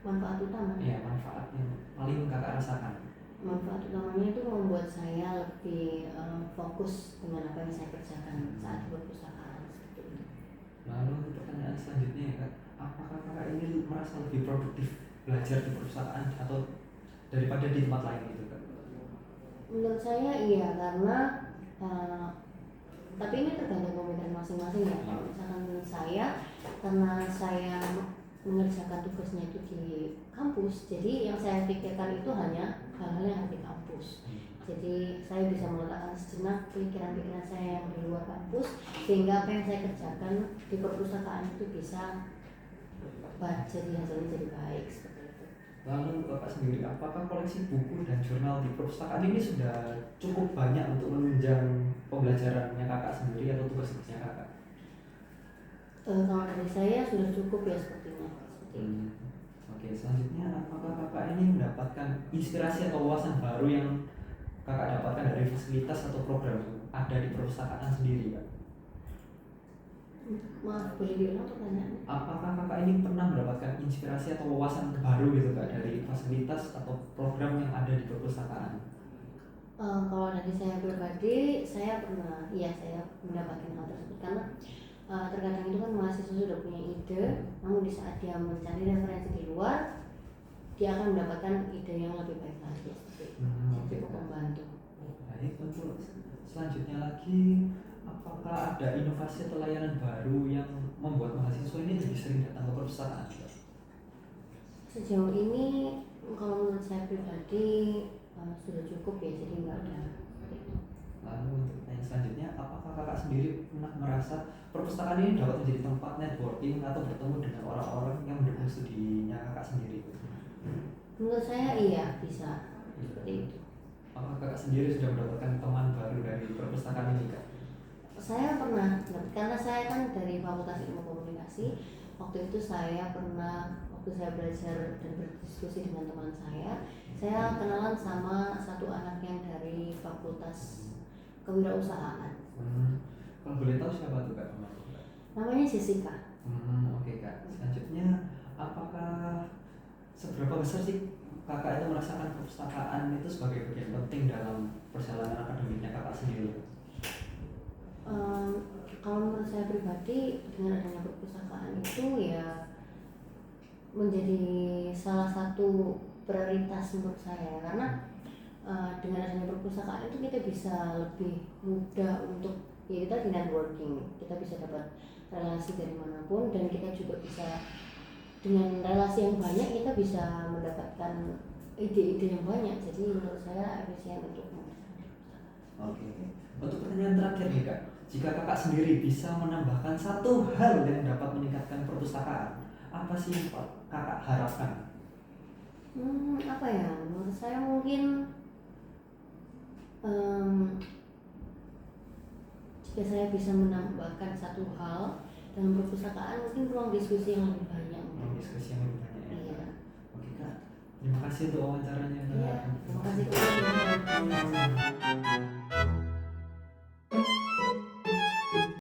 Manfaat utama? Iya, manfaat yang paling Kakak rasakan. Manfaat utamanya itu membuat saya lebih fokus dengan apa yang saya kerjakan saat di perpustakaan seperti itu. Lalu untuk pertanyaan selanjutnya ya Kak, apakah Kakak ini merasa lebih produktif belajar di perpustakaan atau daripada di tempat lain gitu Kak? Menurut saya iya, karena tapi ini tergantung pemikiran masing-masing ya. Misalkan saya, karena saya mengerjakan tugasnya itu di kampus, jadi yang saya pikirkan itu hanya hal-hal yang ada di kampus. Jadi saya bisa meletakkan sejenak pikiran-pikiran saya yang di luar kampus, sehingga apa yang saya kerjakan di perpustakaan itu bisa jadi hasilnya jadi baik seperti itu. Lalu Bapak sendiri, apakah koleksi buku dan jurnal di perpustakaan ini sudah cukup banyak untuk menunjang pembelajarannya Kakak sendiri atau tugas-tugasnya Kakak? Kalau dari saya sudah cukup ya sepertinya. Oke, selanjutnya apakah Kakak ini mendapatkan inspirasi atau wawasan baru yang Kakak dapatkan dari fasilitas atau program yang ada di perpustakaan sendiri Kak? Maaf, boleh diulang pertanyaannya? Apakah Kakak ini pernah mendapatkan inspirasi atau wawasan baru gitu Kak dari fasilitas atau program yang ada di perpustakaan? Kalau dari saya pribadi, saya pernah, ya saya mendapatkan hal tersebut karena terkadang itu kan mahasiswa sudah punya ide, namun di saat dia mencari referensi di luar, dia akan mendapatkan ide yang lebih baik lagi. Jadi cukup membantu. Baik, untuk selanjutnya lagi, apakah ada inovasi atau layanan baru yang membuat mahasiswa ini lebih sering datang ke perpustakaan? Sejauh ini, kalau menurut saya pribadi sudah cukup ya, jadi nggak ada. Lalu untuk pertanyaan selanjutnya, apakah Kakak sendiri pernah merasa perpustakaan ini dapat menjadi tempat networking atau bertemu dengan orang-orang yang mendukung studinya Kakak sendiri? Menurut saya iya, bisa seperti itu. Apakah Kakak sendiri sudah mendapatkan teman baru dari perpustakaan ini Kak? Saya pernah, karena saya kan dari Fakultas Ilmu Komunikasi. Waktu itu saya pernah, waktu saya belajar dan berdiskusi dengan teman saya kenalan sama satu anak yang dari Fakultas Kewirausahaan. Kalau boleh tahu siapa tuh Kak? Namanya Jessica. Oke Kak. Selanjutnya, apakah seberapa besar sih Kakak itu merasakan perpustakaan itu sebagai bagian penting dalam perjalanan akademiknya Kakak sendiri? Kalau menurut saya pribadi, dengan adanya perpustakaan itu ya menjadi salah satu prioritas menurut saya, karena dengan adanya perpustakaan itu kita bisa lebih mudah untuk ya kita di networking, kita bisa dapat relasi dari manapun, dan kita juga bisa dengan relasi yang banyak kita bisa mendapatkan ide-ide yang banyak. Jadi menurut saya efisien untuk Oke. Untuk pertanyaan terakhir nih Kak, jika Kakak sendiri bisa menambahkan satu hal yang dapat meningkatkan perpustakaan, apa sih yang Kakak harapkan? Apa ya? Menurut saya mungkin jika saya bisa menambahkan satu hal dalam perpustakaan, mungkin ruang diskusi yang lebih banyak. Diskusi yang lebih banyak ya? Iya. Oke Kak, terima kasih untuk wawancaranya. Iya, terima kasih.